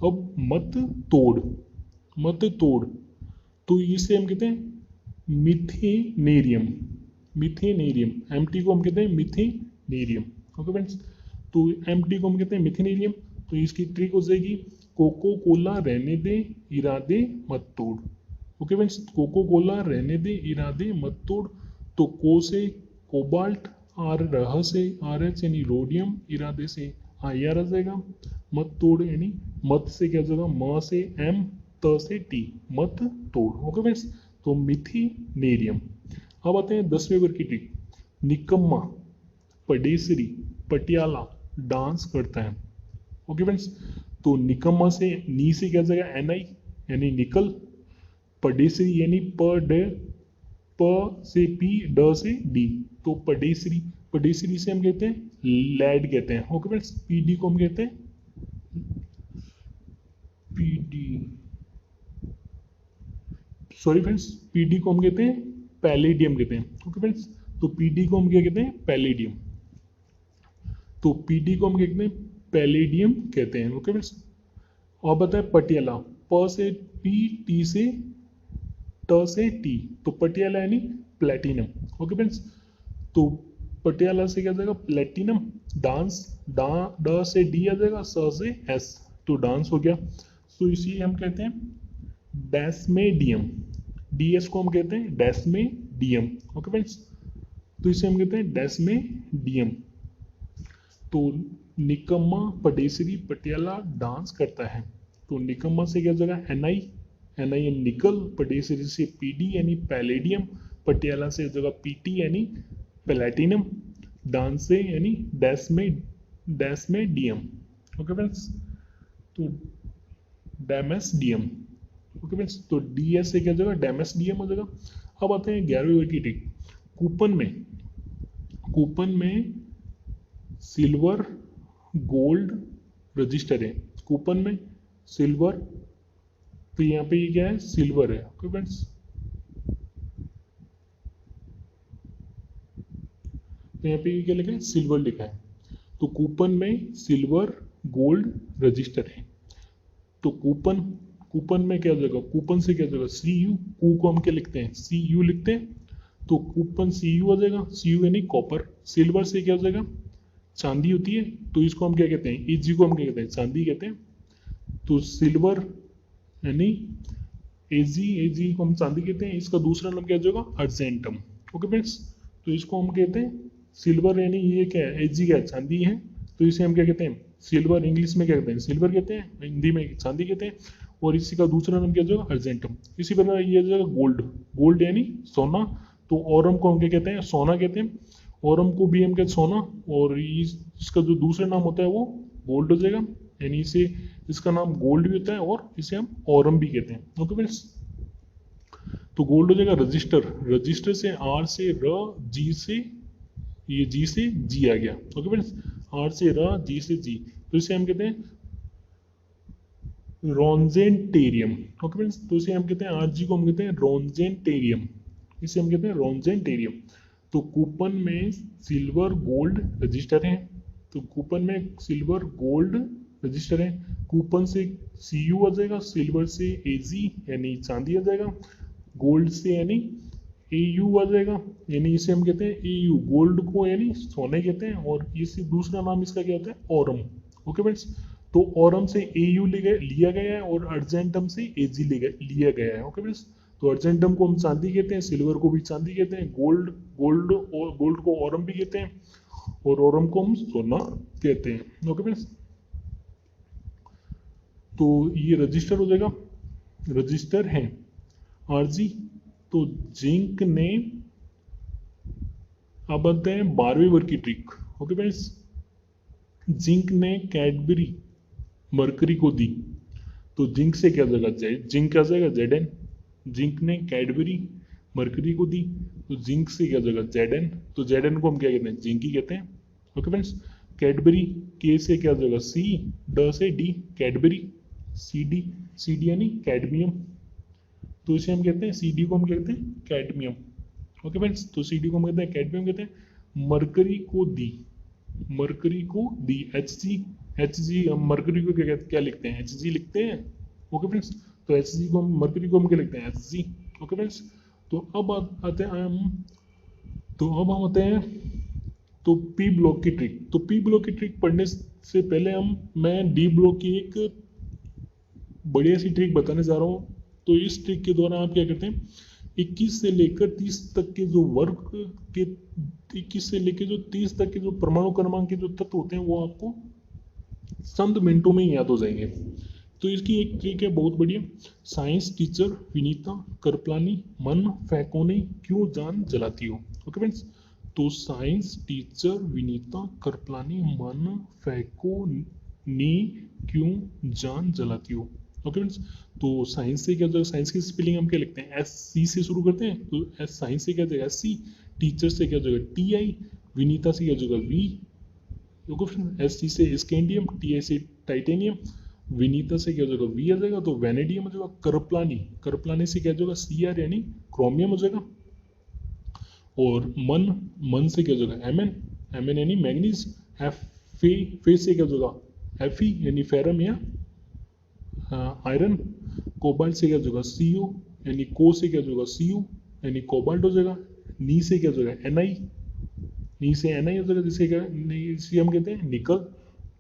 अब मत तोड़, मत तोड़, तो इसे हम कहते हैं मिथेनेरियम, मिथेनेरियम, एम टी को हम कहते हैं मिथेनेरियम। ओके फ्रेंड्स, तो एम टी को हम कहते हैं मिथेनेरियम। तो इसकी ट्रिक हो जाएगी, कोको कोला रहने दे, इरादे मत तोड़। ओके फ्रेंड्स, कोको कोला रहने दे, इरादे मत तोड़, तो को से कोबाल्ट, आर रह से आर एच यानी रोडियम, इरादे से आई आर आ जाएगा, मत तोड़ यानी मत से क्या जाएगा, म से एम, त से टी, मत तोड़। ओके फ्रेंड्स, तो मिथेनेरियम। अब आते हैं 10वें वर्ग की ट्रिक। निकम्मा, पडेसरी, पटियाला डांस करता है। ओके फ्रेंड्स, तो निकम्मा से नी से क्या जाएगा, एन आई यानी निकल, पडेसरी यानी प ड, प से पी, ड से डी, तो पडेसरी, पडेसरी से हम कहते हैं लैड कहते हैं। ओके फ्रेंड्स, पीडी को हम कहते हैं पीडी, सॉरी फ्रेंड्स, पीडी को हम कहते हैं पैलेडियम कहते हैं। ओके फ्रेंड्स, तो पीडी को हम क्या कहते हैं, पैलेडियम। तो पीडी को हम कहते हैं पैलेडियम कहते हैं। ओके फ्रेंड्स, और बताए पटियाला, प से पी, टी से ट से टी, तो पटियाला यानी प्लेटिनम। ओके फ्रेंड्स, तो पटियाला से क्या आ जाएगा प्लेटिनम। डांस, ड से डी आ जाएगा, स से एस, तो डांस हो गया। तो इसी हम कहते हैं डेस्मेडियम, डीएस को हम कहते हैं डेस्मेडियम। ओके फ्रेंड्स, तो इसे हम कहते हैं डेस्मेडियम। तो निकम्मा, पडेसरी, पटियाला डांस करता है। तो निकम्मा से क्या जगह एनआई, एनआई निकल, पडेसरी से पीडी यानी पैलेडियम, पटियाला से जगह पीटी यानी प्लेटिनम, डांस से यानी डेस्मेडियम। ओके फ्रेंड्स, तो डेमेस्डियम। ओके फ्रेंड्स, तो डीएस से क्या जगह डेमेस्डियम हो जाएगा। अब आते हैं 11वीं वर्ग की ट्रिक। कूपन में सिल्वर गोल्ड रजिस्टर है। कूपन में सिल्वर, तो यहाँ पे ये क्या है सिल्वर है। ओके फ्रेंड्स, तो यहाँ पे ये क्या लिखा है सिल्वर लिखा है। तो कूपन में सिल्वर गोल्ड रजिस्टर है। तो कूपन में क्या हो जाएगा, कूपन से क्या हो जाएगा सी यू, कू को हम क्या लिखते हैं सी यू लिखते हैं, तो कूपन सी यू हो जाएगा, सी यू यानी कॉपर। सिल्वर से क्या हो जाएगा चांदी होती है, तो इसको हम क्या कहते हैं एजी को हम क्या कहते हैं चांदी कहते हैं। तो सिल्वर यानी एजी, एजी को हम चांदी कहते हैं। इसका दूसरा नाम क्या हो जाएगा अर्जेंटम। ओके फ्रेंड्स, तो इसको हम कहते हैं सिल्वर यानी ये क्या है एजी क्या है चांदी है, तो इसे हम क्या कहते हैं सिल्वर, इंग्लिश में क्या कहते हैं सिल्वर कहते हैं, हिंदी में चांदी कहते हैं। और इसी का दूसरा नाम क्या हो जाएगा अर्जेंटम। इसी प्रकार ये हो जाएगा गोल्ड, गोल्ड यानी सोना, तो औरम को हम क्या कहते हैं सोना कहते हैं। औरम को भी हम कहते हैं सोना, और इसका जो दूसरा नाम होता है वो गोल्ड हो जाएगा, यानी इसे इसका नाम गोल्ड भी होता है और इसे हम औरम भी कहते हैं। ओके फ्रेंड्स, तो गोल्ड हो जाएगा रजिस्टर, रजिस्टर से आर से र, जी से ये जी से जी आ गया। ओके फ्रेंड्स, आर से र, जी से जी, तो इसे हम कहते हैं रोंजेंटेरियम। ओके फ्रेंड्स, तो इसे हम कहते हैं आरजी को हम कहते हैं रोंजेंटेरियम, इसे हम कहते हैं रोंजेंटेरियम। तो कूपन में सिल्वर गोल्ड रजिस्टर है, तो कूपन में सिल्वर गोल्ड रजिस्टर है। कूपन से सी यू आ जाएगा, सिल्वर से एजी यानी चांदी आ जाएगा, गोल्ड से यानी ए यू आ जाएगा, यानी इसे हम कहते हैं ए यू, गोल्ड को यानी सोने कहते हैं, और इसी दूसरा नाम इसका क्या होता है औरम। ओके फ्रेंड्स, तो औरम से ए यू लिया गया है और अर्जेंटम से ए जी लिया गया है। ओके फ्रेंड्स, तो अर्जेंटम को हम चांदी कहते हैं, सिल्वर को भी चांदी कहते हैं, गोल्ड को औरम भी कहते हैं, और औरम को हम सोना कहते हैं। ओके फ्रेंड्स, तो ये रजिस्टर हो जाएगा, रजिस्टर है आरजी। तो जिंक ने, अब बनते हैं 12वीं वर्ग की ट्रिक। ओके फ्रेंड्स, जिंक ने कैडबरी मरकरी को दी, तो जिंक से क्या जाएगा जिंक क्या जाएगा जेड, जिंक ने कैडबरी मरकरी को दी, तो जिंक से क्या जाएगा जेड, तो जेड को हम क्या कहते हैं जिंक ही कहते हैं। ओके फ्रेंड्स, कैडबरी, के से क्या जाएगा सी, ड से डी, कैडबरी, सी डी यानी कैडमियम, तो इसे हम कहते हैं सी डी को हम कहते हैं कैडमियम। ओके फ्रेंड्स, तो सी डी को हम कहते हैं कैडमियम कहते हैं। मरकरी को दी एच जी हम मरकरी को क्या लिखते हैं एच जी लिखते हैं। ओके फ्रेंड्स, तो एच जी को हम मरकरी को हम क्या लिखते हैं एच जी। ओके फ्रेंड्स, तो अब आते हैं हम आते हैं तो पी ब्लॉक की ट्रिक। तो पी ब्लॉक की ट्रिक पढ़ने से पहले मैं डी ब्लॉक की एक बढ़िया सी ट्रिक बताने जा रहा हूँ। तो इस ट्रिक के द्वारा आप क्या करते हैं 21 से लेकर 30 तक के जो वर्ग के 21 से लेकर जो 30 तक के जो परमाणु क्रमांक के जो तत्व होते हैं वो आपको चंद मिनटों में याद हो जाएंगे। तो इसकी एक ट्रिक है बहुत बढ़िया। साइंस टीचर विनीता करपलानी मन फैकोने क्यों जान जलाती हो। ओके फ्रेंड्स, तो साइंस टीचर विनीता करपलानी मन फैकोने क्यों जान जलाती हो। ओके फ्रेंड्स, तो साइंस से क्या होता है साइंस की स्पेलिंग हम क्या लिखते हैं एस सी से शुरू करते हैं। तो एस साइंस से क्या जाएगा एस सी, टीचर से क्या जाएगा टी आई, विनीता से क्या जाएगा V. Okay friends, S C से स्कैंडियम, टी आई से टाइटेनियम, विनीता से क्या हो जाएगा वी आ जाएगा तो वैनेडियम हो जाएगा। करपलानी से क्या हो जाएगा सी आर यानी क्रोमियम हो जाएगा। और मन से क्या हो जाएगा एम एन यानी मैग्नीज। फे से क्या हो जाएगा Fe यानी फेरम या आयरन। कोबाल्ट से क्या हो जाएगा Cu यानी को से क्या हो जाएगा Cu यानी कोबाल्ट हो जाएगा। नी से क्या हो जाएगा Na, नी से Na हो जाएगा, जिसे क्या इसे हम कहते हैं निकल।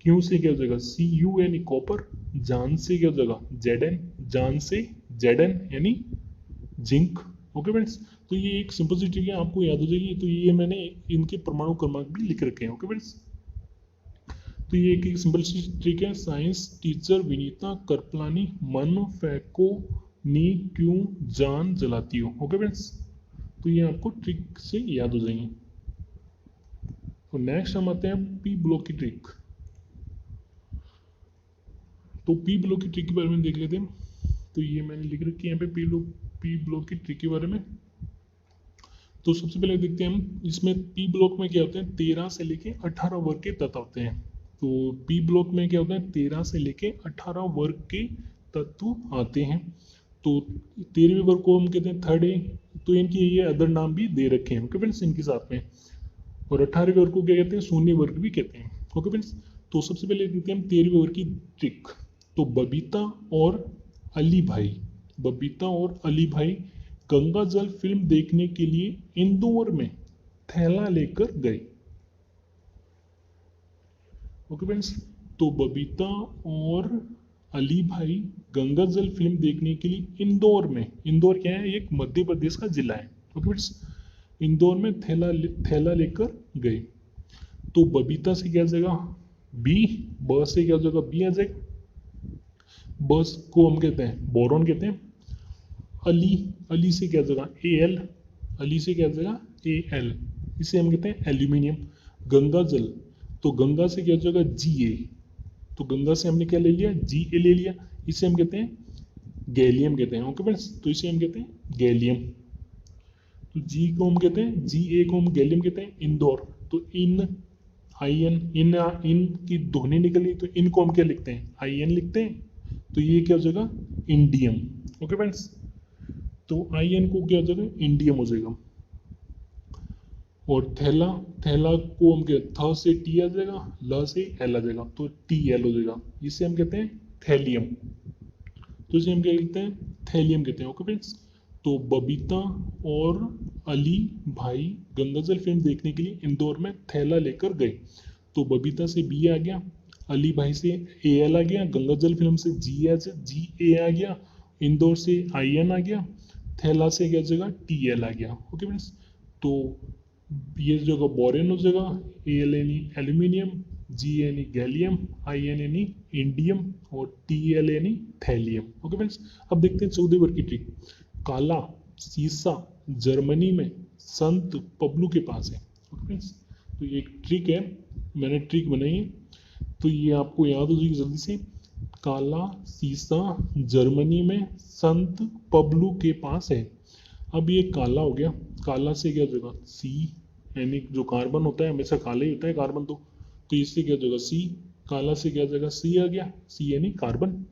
क्यू से क्या हो जाएगा Cu यानी कॉपर। जान से क्या हो जाएगा Zn, जान से Zn यानी जिंक। ओके फ्रेंड्स, तो ये एक सिंपल सी ट्रिक है, आपको याद हो जाएगी। तो ये मैंने इनके परमाणु क्रमांक भी लिख रखे हैं। ओके फ्रेंड्स, तो ये एक सिंपल सी ट्रिक है। साइंस टीचर विनीता करपलानी मन फैको नी क्यों जान जलाती हो। ओके फ्रेंड्स, तो ये आपको ट्रिक से याद हो जाएंगे। तो नेक्स्ट हम आते हैं पी ब्लॉक की ट्रिक। तो पी ब्लॉक की ट्रिक के बारे में देख लेते हैं। तो ये मैंने लिख रखी है यहाँ पे पी ब्लॉक की ट्रिक के बारे में। तो सबसे पहले देखते हैं हम इसमें पी ब्लॉक में क्या होते हैं 13 से लेके 18 वर्ग के तत्व होते हैं। तो पी ब्लॉक में क्या होता है 13 से लेके 18 वर्ग के तत्व आते हैं। तो 13वें वर्ग को हम कहते हैं थर्ड ए। तो इनकी ये अदर नाम भी दे रखे हैं। ओके फ्रेंड्स, इनके साथ में। और 18वें वर्ग को क्या कहते हैं शून्य वर्ग भी कहते हैं। ओके फ्रेंड्स, तो सबसे पहले देखते हैं हम 13वें वर्ग की ट्रिक। तो बबीता और अली भाई गंगा जल फिल्म देखने के लिए इंदौर में थैला लेकर गए। ओके फ्रेंड्स, तो बबीता और अली भाई गंगा जल फिल्म देखने के लिए इंदौर में, इंदौर क्या है एक मध्य प्रदेश का जिला है। ओके फ्रेंड्स, इंदौर में थैला लेकर गए। तो बबीता से क्या जाएगा बी, ब से क्या जाएगा बी आ जाएगा। बस को हम कहते हैं बोरॉन कहते हैं। अली से क्या जाएगा Al, अली से क्या जाएगा Al, इसे हम कहते हैं एल्यूमिनियम। गंगा जल, तो गंगा से क्या जाएगा Ga, तो गंगा से हमने क्या ले लिया Ga ले लिया, इसे हम कहते हैं गैलियम कहते हैं। ओके फ्रेंड्स, तो इसे हम कहते हैं गैलियम। तो G को हम कहते हैं Ga को हम गैलियम कहते हैं। इंदौर, तो इन की ध्वनि निकली, तो इनको हम क्या लिखते हैं In लिखते हैं। तो ये क्या हो जाएगा इंडियम। ओके फ्रेंड्स, तो In को क्या हो जाएगा इंडियम हो जाएगा। और थैला को हम क्या थ से T आ जाएगा, ल से L आ जाएगा, तो Tl हो जाएगा, इसे हम कहते हैं थैलियम। तो इसे हम क्या कहते हैं थैलियम कहते हैं। ओके फ्रेंड्स, तो बबीता और अली भाई गंगा जल फिल्म देखने के लिए इंदौर में थैला लेकर गए। तो बबीता से बी आ गया, अली भाई से Al आ गया, गंगा जल फिल्म से Ga आ गया, इंदौर से In आ गया, थैला से क्या जगह Tl आ गया। ओके फ्रेंड्स, तो ये जगह बोरेन हो जाएगा, Al यानी एल्यूमिनियम, Ga यानी गैलियम, In यानी इंडियम और Tl यानी थैलियम। ओके फ्रेंड्स, अब देखते हैं 14वें वर्ग की ट्रिक। काला सीसा जर्मनी में संत पब्लू के पास है। ओके फ्रेंड्स, तो ये एक ट्रिक है, मैंने ट्रिक बनाई है, तो ये आपको याद हो जाएगी जल्दी से। काला सीसा जर्मनी में संत पब्लू के पास है। अब ये काला हो गया, काला से क्या हो जाएगा सी, यानी जो कार्बन होता है हमेशा काला ही होता है कार्बन, तो इससे क्या हो जाएगा सी। काला से क्या हो जाएगा सी आ गया, सी यानी कार्बन।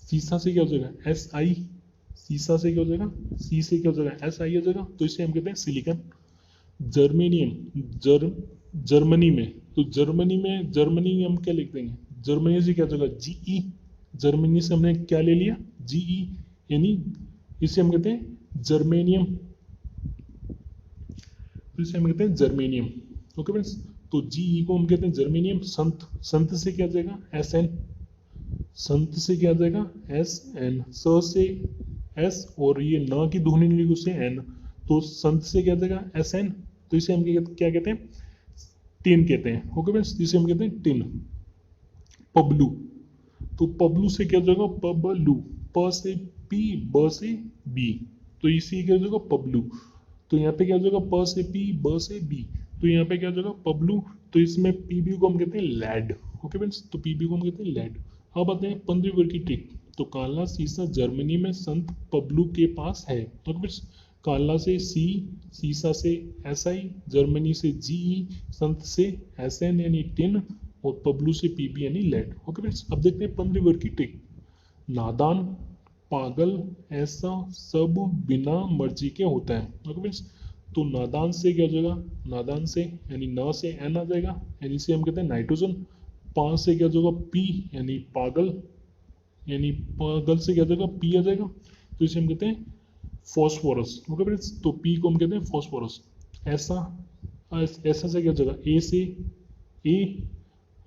सीसा से क्या हो जाएगा Si, सीसा से क्या हो जाएगा सी से क्या हो जाएगा Si हो जाएगा, तो इसे हम कहते हैं सिलिकन। जर्मेनियम जर्मनी में, तो जर्मनी हम क्या लिख देंगे जर्मनी से क्या हो जाएगा Ge, जर्मनी से हमने क्या ले लिया Ge, यानी इसे हम कहते हैं जर्मेनियम, तो इसे हम कहते हैं जर्मेनियम। ओके फ्रेंड्स, तो Ge को हम कहते हैं जर्मेनियम। संत से क्या जाएगा Sn, संत से क्या जाएगा Sn, स से S और ये न की ध्वनि निकली उससे N, तो संत से क्या जाएगा Sn, तो इसे हम क्या कहते हैं टिन कहते हैं। ओके फ्रेंड्स, इसे हम कहते हैं टिन। पबलू, तो पबलू से क्या जाएगा पबलू, प से P ब से B, तो इसी क्या जाएगा पबलू। तो यहाँ पे क्या जाएगा प से P ब से B, तो यहाँ पे क्या जाएगा पबलू, तो इसमें PB को हम कहते हैं लेड। ओके फ्रेंड्स, तो PB को हम कहते हैं लेड। अब आते हैं 15वें वर्ग की ट्रिक। तो काला सीसा जर्मनी में संत पबलू के पास है। ओके फ्रेंड्स, काला से सी, सीसा से Si, जर्मनी से Ge, संत से Sn यानी टिन और पबलू से Pb यानी लेड। ओके फ्रेंड्स, अब देखते हैं 15वें वर्ग की ट्रिक। नादान पागल ऐसा सब बिना मर्जी के होता है। ओके फ्रेंड्स, तो नादान से क्या हो जाएगा नादान से यानी न से N आ जाएगा, यानी इसे हम कहते हैं नाइट्रोजन। पांच से क्या होगा पी यानी पागल, यानी पागल से क्या हो जाएगा पी आ जाएगा, तो इसे हम कहते हैं फॉस्फोरस। ओके फ्रेंड्स, तो पी को हम कहते हैं फॉस्फोरस। ऐसा, ऐसा से क्या हो जाएगा ए से ए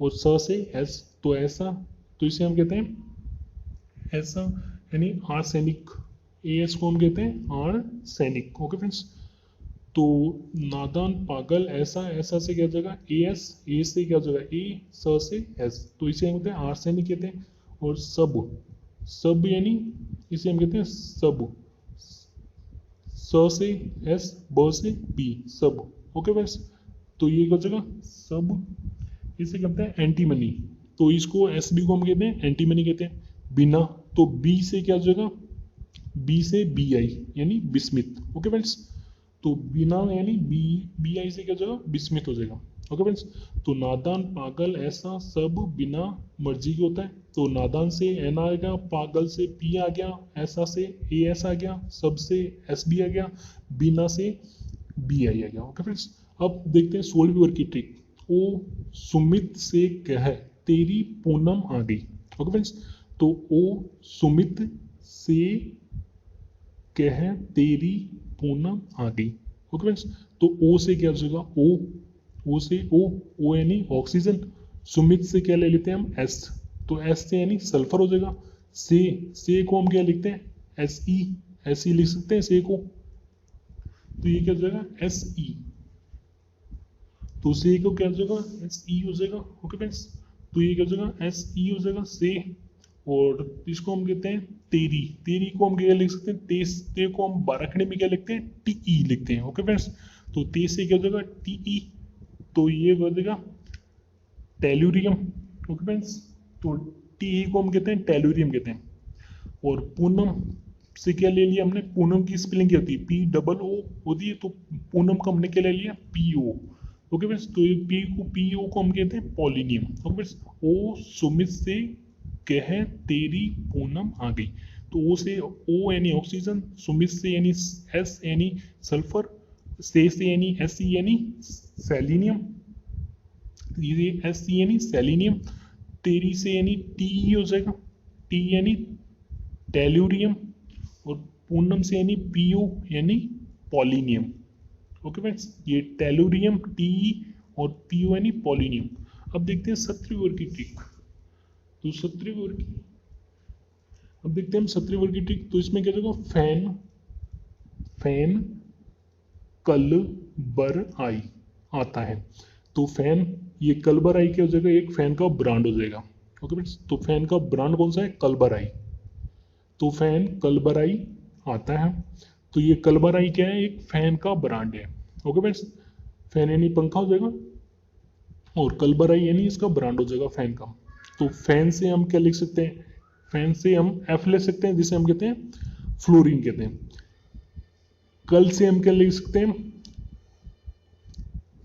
और स से एस, तो ऐसा, तो इसे हम कहते हैं ऐसा यानी आर्सेनिक। ए एस को हम कहते हैं आर्सेनिक। ओके फ्रेंड्स, तो नादान पागल ऐसा, ऐसा से क्या हो जाएगा ए एस, ए से क्या हो जाएगा ए, स से एस, तो इसे हम कहते हैं आर्सेनिक कहते हैं। और सब, सब यानी इसे हम कहते हैं सब, स से एस, ब से बी, सब। ओके फ्रेंड्स, तो ये क्या हो जाएगा सब, इसे कहते हैं एंटीमनी, तो इसको एस बी को हम कहते हैं एंटीमनी कहते हैं। बिना, तो बी से क्या हो जाएगा, बी से बी आई यानी बिस्मित। ओके फ्रेंड्स, तो बिना यानी बी, बी आई से क्या हो जाएगा बिस्मित हो जाएगा। ओके फ्रेंड्स, तो नादान पागल ऐसा सब बिना मर्जी के होता है, तो नादान से एन आ गया, पागल से पी आ गया, ऐसा से ए एस आ गया, सब से एस बी आ गया, बिना से बी आई आ गया। ओके फ्रेंड्स, अब देखते हैं 16वीं वर्ग की ट्रिक। ओ सुमित से कह तेरी पूनम आ गई। ओके फ्रेंड्स, तो ओ सुमित से कह तेरी पूनम आ गई। ओके फ्रेंड्स, तो ओ से क्या हो जाएगा ओ से ओ यानी ऑक्सीजन, सुमित से क्या ले लेते हैं हम एस, तो एस से यानी सल्फर हो जाएगा। से को हम क्या लिखते हैं एस ई लिख सकते हैं से को, तो ये क्या हो जाएगा एस ई, तो से को क्या हो जाएगा एस ई हो जाएगा। ओके फ्रेंड्स, तो ये क्या हो जाएगा एस ई हो जाएगा से, और इसको हम कहते हैं तेरी, तेरी को हम क्या लिख सकते हैं ते को हम बारहखड़े में क्या लिखते हैं टी ई लिखते हैं। ओके फ्रेंड्स, तो ते से क्या हो जाएगा टी ई, तो ये हो जाएगा टेलुरियम। ओके फ्रेंड्स, तो टी ई को हम कहते हैं टेलुरियम कहते हैं। और पूनम से क्या ले लिया हमने, पूनम की स्पेलिंग क्या होती है पी डबल ओ होती है, तो पूनम का हमने क्या ले लिया पी ओ। ओके फ्रेंड्स, तो ये पी ओ को हम कहते हैं पॉलिनियम। ओके फ्रेंड्स, ओ सुमित से कह तेरी पूनम आ गई, तो ओ से ओ यानी ऑक्सीजन, सुमित से यानी एस यानी सल्फर, से यानी एस सी यानी सेलिनियम, ये एस सी यानी सेलिनियम, तेरी से यानी टी हो जाएगा, टी यानी टेलुरियम, और पूनम से यानी पीओ यानी पॉलिनियम। ओके फ्रेंड्स, ये टेलुरियम टी और पीओ यानी पॉलिनियम। अब देखते हैं 17वीं वर्ग की ट्रिक। तो 17वीं वर्ग की, अब देखते हैं हम 17वीं वर्ग की ट्रिक। तो इसमें क्या होगा फैन कल बर आई आता है, तो फैन ये कलबर आई क्या हो जाएगा एक फैन का ब्रांड हो जाएगा। ओके फ्रेंड्स, तो फैन का ब्रांड कौन सा है कलबर आई, तो फैन कलबर आई आता है, तो ये कलबर आई क्या है एक फैन का ब्रांड है। ओके फ्रेंड्स, फैन यानी पंखा हो जाएगा और कलबर आई यानी इसका ब्रांड हो जाएगा फैन का। तो फैन से हम क्या लिख सकते हैं, फैन से हम एफ ले सकते हैं जिसे हम कहते हैं फ्लोरीन कहते हैं। कल से हम क्या लिख सकते हैं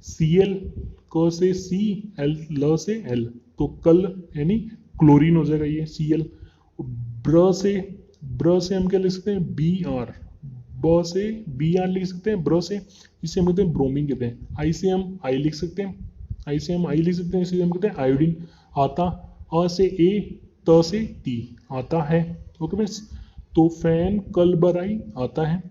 Cl, क से सी, एल ल से एल, तो कल यानी क्लोरीन हो जाएगा ये Cl। ब्र से हम क्या लिख सकते हैं बी आर, ब से बी आर लिख सकते हैं ब्र से, इसे हम कहते हैं ब्रोमीन कहते हैं। आई से हम आई लिख सकते हैं, आई से हम आई लिख सकते हैं, इसे हम कहते हैं आयोडीन। आता, अ से ए, त से टी, आता है। ओके फ्रेंड्स, तो फैन कलबराई आता है,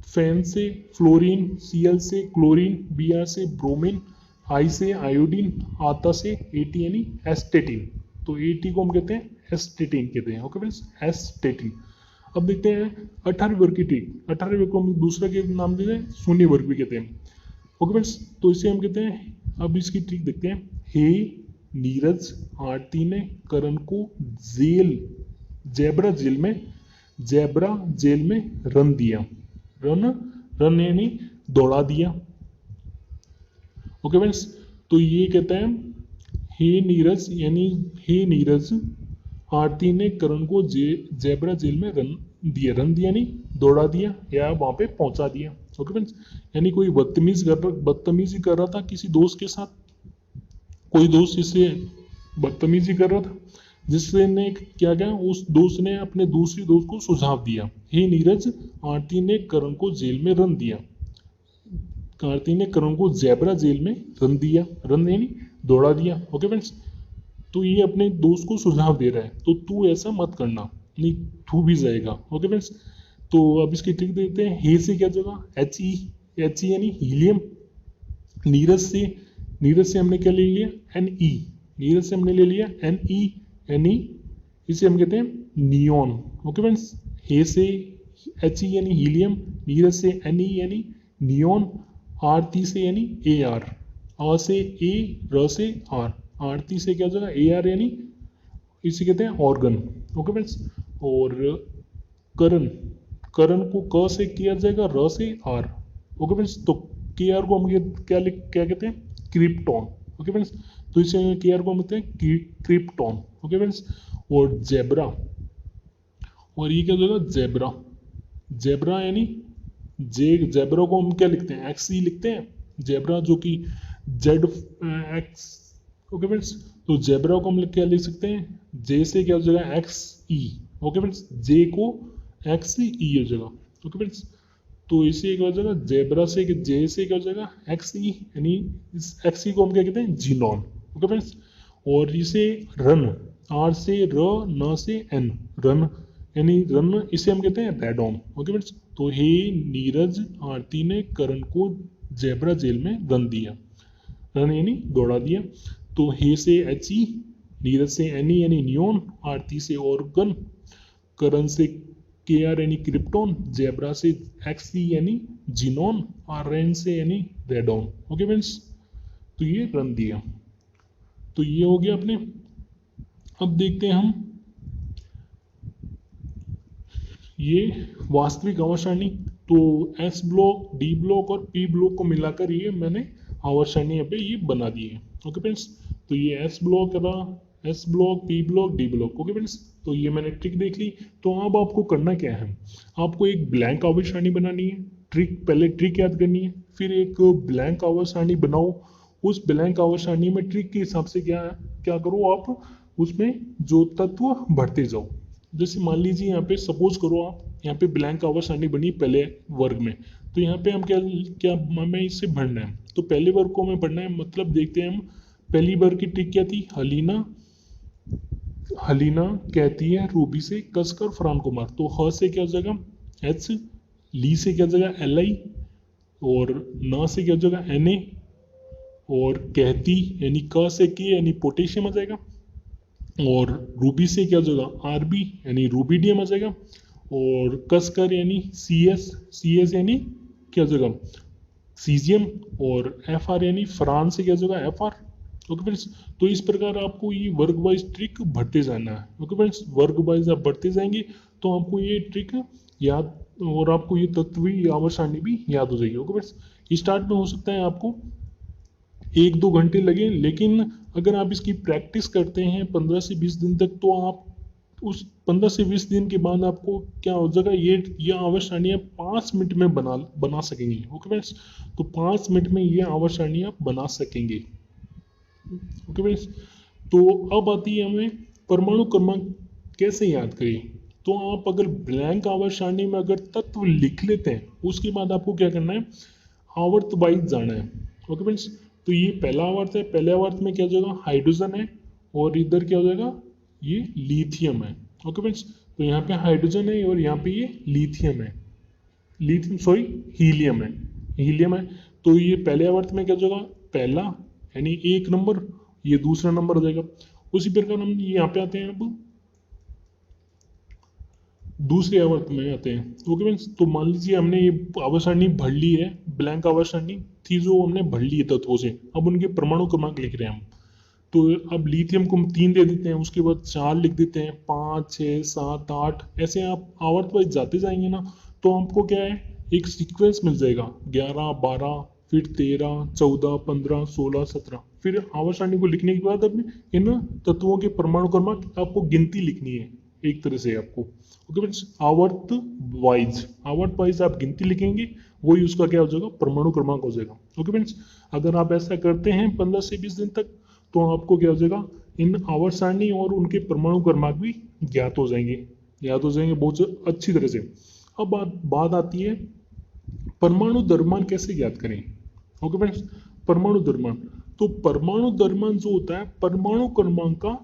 फैन से फ्लोरीन, Cl से क्लोरीन, Br से ब्रोमीन, आई से आयोडीन, आता से एटी यानी एस्टेटिन, तो एटी को हम कहते हैं एस्टेटिन कहते हैं। Okay friends, एस्टेटिन। अब देखते हैं 18वीं वर्ग की ट्रिक। 18वीं वर्ग को हम दूसरा के नाम देते हैं शून्य वर्ग भी कहते हैं। ओके फ्रेंड्स, तो इसे हम कहते हैं, अब इसकी ट्रिक देखते हैं। हे नीरज, आरती ने करण को जेब्रा जेल में रन दिया, रन यानी दौड़ा दिया। ओके फ्रेंड्स, तो ये कहता है हे नीरज यानी हे नीरज, आरती ने करण को जेब्रा जेल में रन दिया यानी दौड़ा दिया या वहां पे पहुंचा दिया। ओके फ्रेंड्स, यानी कोई बदतमीजी कर रहा था किसी दोस्त के साथ, कोई दोस्त इससे बदतमीजी कर रहा था, जिससे ने क्या किया, उस दोस्त ने अपने दूसरी दोस्त को सुझाव दिया, हे नीरज, आरती ने करण को जेल में रन दिया, आरती ने करण को जेब्रा जेल में रन यानी दौड़ा दिया। ओके फ्रेंड्स, तो ये अपने दोस्त को सुझाव दे रहा है, तो तू ऐसा मत करना, नहीं तू भी जाएगा। ओके फ्रेंड्स, तो अब इसकी ट्रिक देखते हैं। हे से क्या जगह एच ई यानी हीलियम। नीरज से हमने क्या ले लिया, एन ई। नीरज से हमने ले लिया एन ई, इसे हम कहते हैं नियोन। ओके फ्रेंड्स, हे से एच ई यानी हीलियम, नीरज से एन ई यानी नियोन, आरती से यानी ए आर, आ से ए, र से आर, आरती से क्या जगह ए आर यानी इसे कहते हैं ऑर्गन। ओके फ्रेंड्स, और करण, करण को क से किया जाएगा, र से आर। ओके फ्रेंड्स, तो के आर को हम क्या कहते हैं, क्रिप्टॉन। ओके फ्रेंड्स, तो इसे के आर को हम कहते हैं क्रिप्टॉन। ओके फ्रेंड्स, और जेब्रा, और ये क्या हो जाएगा, जेब्रा। जेब्रा यानी जेब्रा को हम क्या लिखते हैं, एक्स ई लिखते हैं, जेब्रा जो कि जेड एक्स। ओके फ्रेंड्स, तो जेब्रा को हम क्या लिख सकते हैं, जे से क्या हो जाएगा, एक्स ई। ओके फ्रेंड्स, जे को एक्स ई हो जाएगा। ओके फ्रेंड्स, तो इसे क्या हो जाएगा, जेब्रा से जे से क्या हो जाएगा, एक्स ई, यानी इस एक्स ई को हम क्या कहते हैं, जीनोन। ओके फ्रेंड्स, और इसे रन, आर से र, न से एन, रन यानी रन, इसे हम कहते हैं रेडॉन। ओके फ्रेंड्स, तो हे नीरज आरती ने करण को जेब्रा जेल में रन दिया, रन यानी दौड़ा दिया। तो हे से एच ई, नीरज से एन ई यानी नियोन, आरती से ऑर्गन, करण से के आर यानी क्रिप्टॉन, जेब्रा से एक्स ई यानी जीनोन, और रेन से यानी रेडॉन। ओके फ्रेंड्स, तो ये रन दिया, तो ये हो गया अपने। अब देखते हैं हम ये वास्तविक आवर्त सारणी। तो एस ब्लॉक, डी ब्लॉक और पी ब्लॉक को मिलाकर ये मैंने आवर्त सारणी यहाँ पे ये बना दी है। ओके फ्रेंड्स, तो ये एस ब्लॉक रहा, S block, P block, D block. Okay friends, तो ये मैंने ट्रिक देख ली। तो अब आपको करना क्या है, आपको एक ब्लैंक आवर्त सारणी बनानी है। पहले ट्रिक याद करनी है, फिर एक ब्लैंक आवर्त सारणी बनाओ। उस ब्लैंक आवर्त सारणी में ट्रिक के हिसाब से क्या क्या करो आप, उसमें जो तत्व भरते जाओ। जैसे मान लीजिए यहाँ पे सपोज करो आप, यहाँ पे ब्लैंक आवर्त सारणी बनी पहले वर्ग में, तो यहाँ पे हम क्या क्या हमें इससे भरना है। तो पहले वर्ग को हमें भरना है, मतलब देखते हैं हम। पहली वर्ग की ट्रिक क्या थी, हलीना कहती है रूबी से कसकर फरहान को मार। तो ह से क्या हो जाएगा, एच, ली से क्या हो जाएगा, एल आई, और ना से क्या हो जाएगा, एन ए, और कहती यानी क से के यानी पोटेशियम आ जाएगा, और रूबी से क्या हो जाएगा, आरबी यानी रूबीडियम आ जाएगा, और कसकर यानी सी एस यानी क्या हो जाएगा, सीजियम, और एफ आर यानी फरहान से क्या हो जाएगा, एफ आर। ओके फ्रेंड्स, तो इस प्रकार आपको ये वर्ग वाइज ट्रिक भरते जाना है। ओके फ्रेंड्स, वर्ग वाइज आप भरते जाएंगे तो आपको ये ट्रिक याद, और आपको ये तत्व भी, आवर्त सारणी भी याद हो जाएगी। ओके फ्रेंड्स, स्टार्ट में हो सकता है आपको 1-2 घंटे लगे, लेकिन अगर आप इसकी प्रैक्टिस करते हैं 15 से 20 दिन तक, तो आप उस 15 से 20 दिन के बाद आपको क्या हो जाएगा, ये आवर्त सारणी आप 5 मिनट में बना सकेंगे। ओके फ्रेंड्स, तो 5 मिनट में ये आवर्त सारणी आप बना सकेंगे। ओके फ्रेंड्स, तो अब आती है हमें परमाणु क्रमांक कैसे याद करें। तो आप अगर ब्लैंक आवर्त सारणी में अगर तत्व लिख लेते हैं, उसके बाद आपको क्या करना है, आवर्त वाइज जाना है। ओके फ्रेंड्स, तो ये पहला आवर्त है, पहले आवर्त में क्या हो जाएगा, हाइड्रोजन है, और इधर क्या हो जाएगा, ये लिथियम है। ओके फ्रेंड्स, तो यहाँ पे हाइड्रोजन है और यहाँ पे ये लिथियम है, हीलियम है। तो ये पहले आवर्त में क्या हो जाएगा, पहला यानी 1 नंबर, ये दूसरा नंबर हो जाएगा। उसी प्रकार हम यहाँ पे आते हैं, अब दूसरे आवर्त में आते हैं। ओके फ्रेंड्स, तो मान लीजिए हमने ये आवर्त सारणी भर ली है, ब्लैंक आवर्त सारणी थी जो हमने भर ली है तत्वों से। अब उनके परमाणु क्रमांक लिख रहे हैं हम। तो अब लिथियम को हम 3 दे देते हैं, उसके बाद 4 लिख देते हैं, 5, 6, 7, 8, ऐसे आप आवर्त वाइज जाते जाएंगे ना, तो आपको क्या है, एक सीक्वेंस मिल जाएगा, 11, 12, फिर 13, 14, 15, 16, 17। फिर आवर्त सारणी को लिखने के बाद अब इन तत्वों के परमाणु क्रमांक आपको गिनती लिखनी है एक तरह से आपको। ओके फ्रेंड्स, आवर्त वाइज आप गिनती लिखेंगे, वही उसका क्या हो जाएगा, परमाणु क्रमांक हो जाएगा। ओके फ्रेंड्स, अगर आप ऐसा करते हैं 15 से 20 दिन तक, तो आपको क्या हो जाएगा, इन आवर्त सारणी और उनके परमाणु क्रमांक भी ज्ञात हो जाएंगे बहुत अच्छी तरह से। अब बात आती है परमाणु द्रव्यमान कैसे ज्ञात करें। ओके फ्रेंड्स, परमाणु द्रव्यमान, तो परमाणु द्रव्यमान जो होता है परमाणु क्रमांक का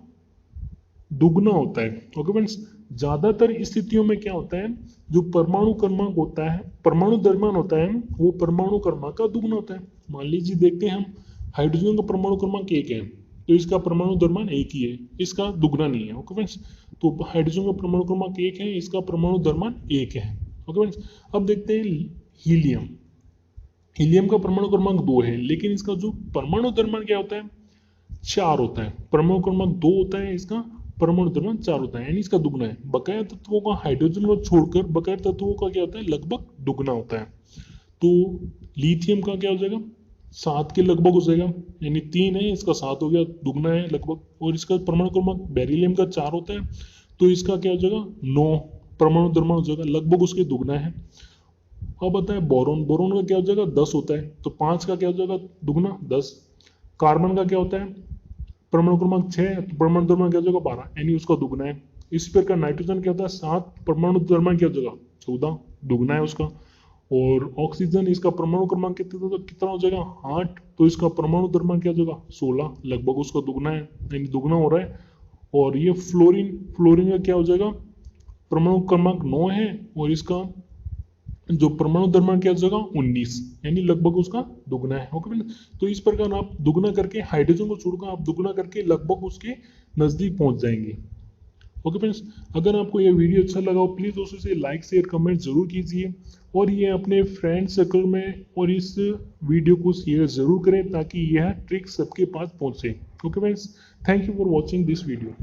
दुगना होता है। ओके फ्रेंड्स, ज्यादातर स्थितियों में क्या होता है, जो परमाणु क्रमांक होता है, परमाणु द्रव्यमान होता है, वो परमाणु क्रमांक का दुगना होता है। मान लीजिए देखते हैं हम, हाइड्रोजन का परमाणु क्रमांक 1 है, तो इसका परमाणु द्रव्यमान 1 ही है, इसका दुगना नहीं है। ओके फ्रेंड्स, तो हाइड्रोजन का परमाणु क्रमांक 1 है, इसका परमाणु द्रव्यमान 1 है। ओके फ्रेंड्स, अब देखते हैं हीलियम। हीलियम का परमाणु क्रमांक 2 है, लेकिन इसका जो परमाणु द्रव्यमान क्या होता है, 4 होता है। परमाणु क्रमांक 2 होता है, इसका परमाणु द्रव्यमान 4 होता है, यानी इसका दुगना है। बकाया तत्वों का, हाइड्रोजन को छोड़कर बकाया तत्वों का क्या होता है, लगभग दुगना होता है। तो लिथियम का क्या हो जाएगा, 7 के लगभग हो जाएगा, यानी 3 है, इसका 7 हो गया, दुगना है लगभग। और इसका परमाणु क्रमांक बेरिलियम का 4 होता है, तो इसका क्या हो जाएगा, 9 परमाणु द्रव्यमान हो जाएगा, लगभग उसके दुगना है। अब आता है बोरोन। बोरोन का क्या हो जाएगा, 10 होता है, तो 5 का क्या हो जाएगा, दुगना 10। कार्बन का क्या होता है, परमाणु क्रमांक 6, तो परमाणु द्रव्यमान क्या हो जाएगा, 12, यानी उसका दुगना है। इसी प्रकार नाइट्रोजन क्या होता है, 7, परमाणु द्रव्यमान क्या हो जाएगा, 14, दुगना है उसका। और ऑक्सीजन, इसका परमाणु क्रमांक कितना हो जाएगा, 8, तो इसका परमाणु द्रव्यमान क्या हो जाएगा, 16, लगभग उसका दुगना है, यानी दुगना हो रहा है। और ये फ्लोरीन, फ्लोरीन का क्या हो जाएगा, परमाणु क्रमांक 9 है, और इसका जो परमाणु द्रव्यमान क्या हो जाएगा, 19, यानी लगभग उसका दुगना है। ओके फ्रेंड्स, तो इस प्रकार आप दुगना करके, हाइड्रोजन को छोड़कर आप दुगना करके लगभग उसके नजदीक पहुंच जाएंगे। ओके फ्रेंड्स, अगर आपको यह वीडियो अच्छा लगा हो, प्लीज दोस्तों से लाइक शेयर कमेंट जरूर कीजिए, और ये अपने फ्रेंड सर्कल में और इस वीडियो को शेयर जरूर करें, ताकि यह ट्रिक सबके पास पहुंचे। Okay friends, thank you for watching this video.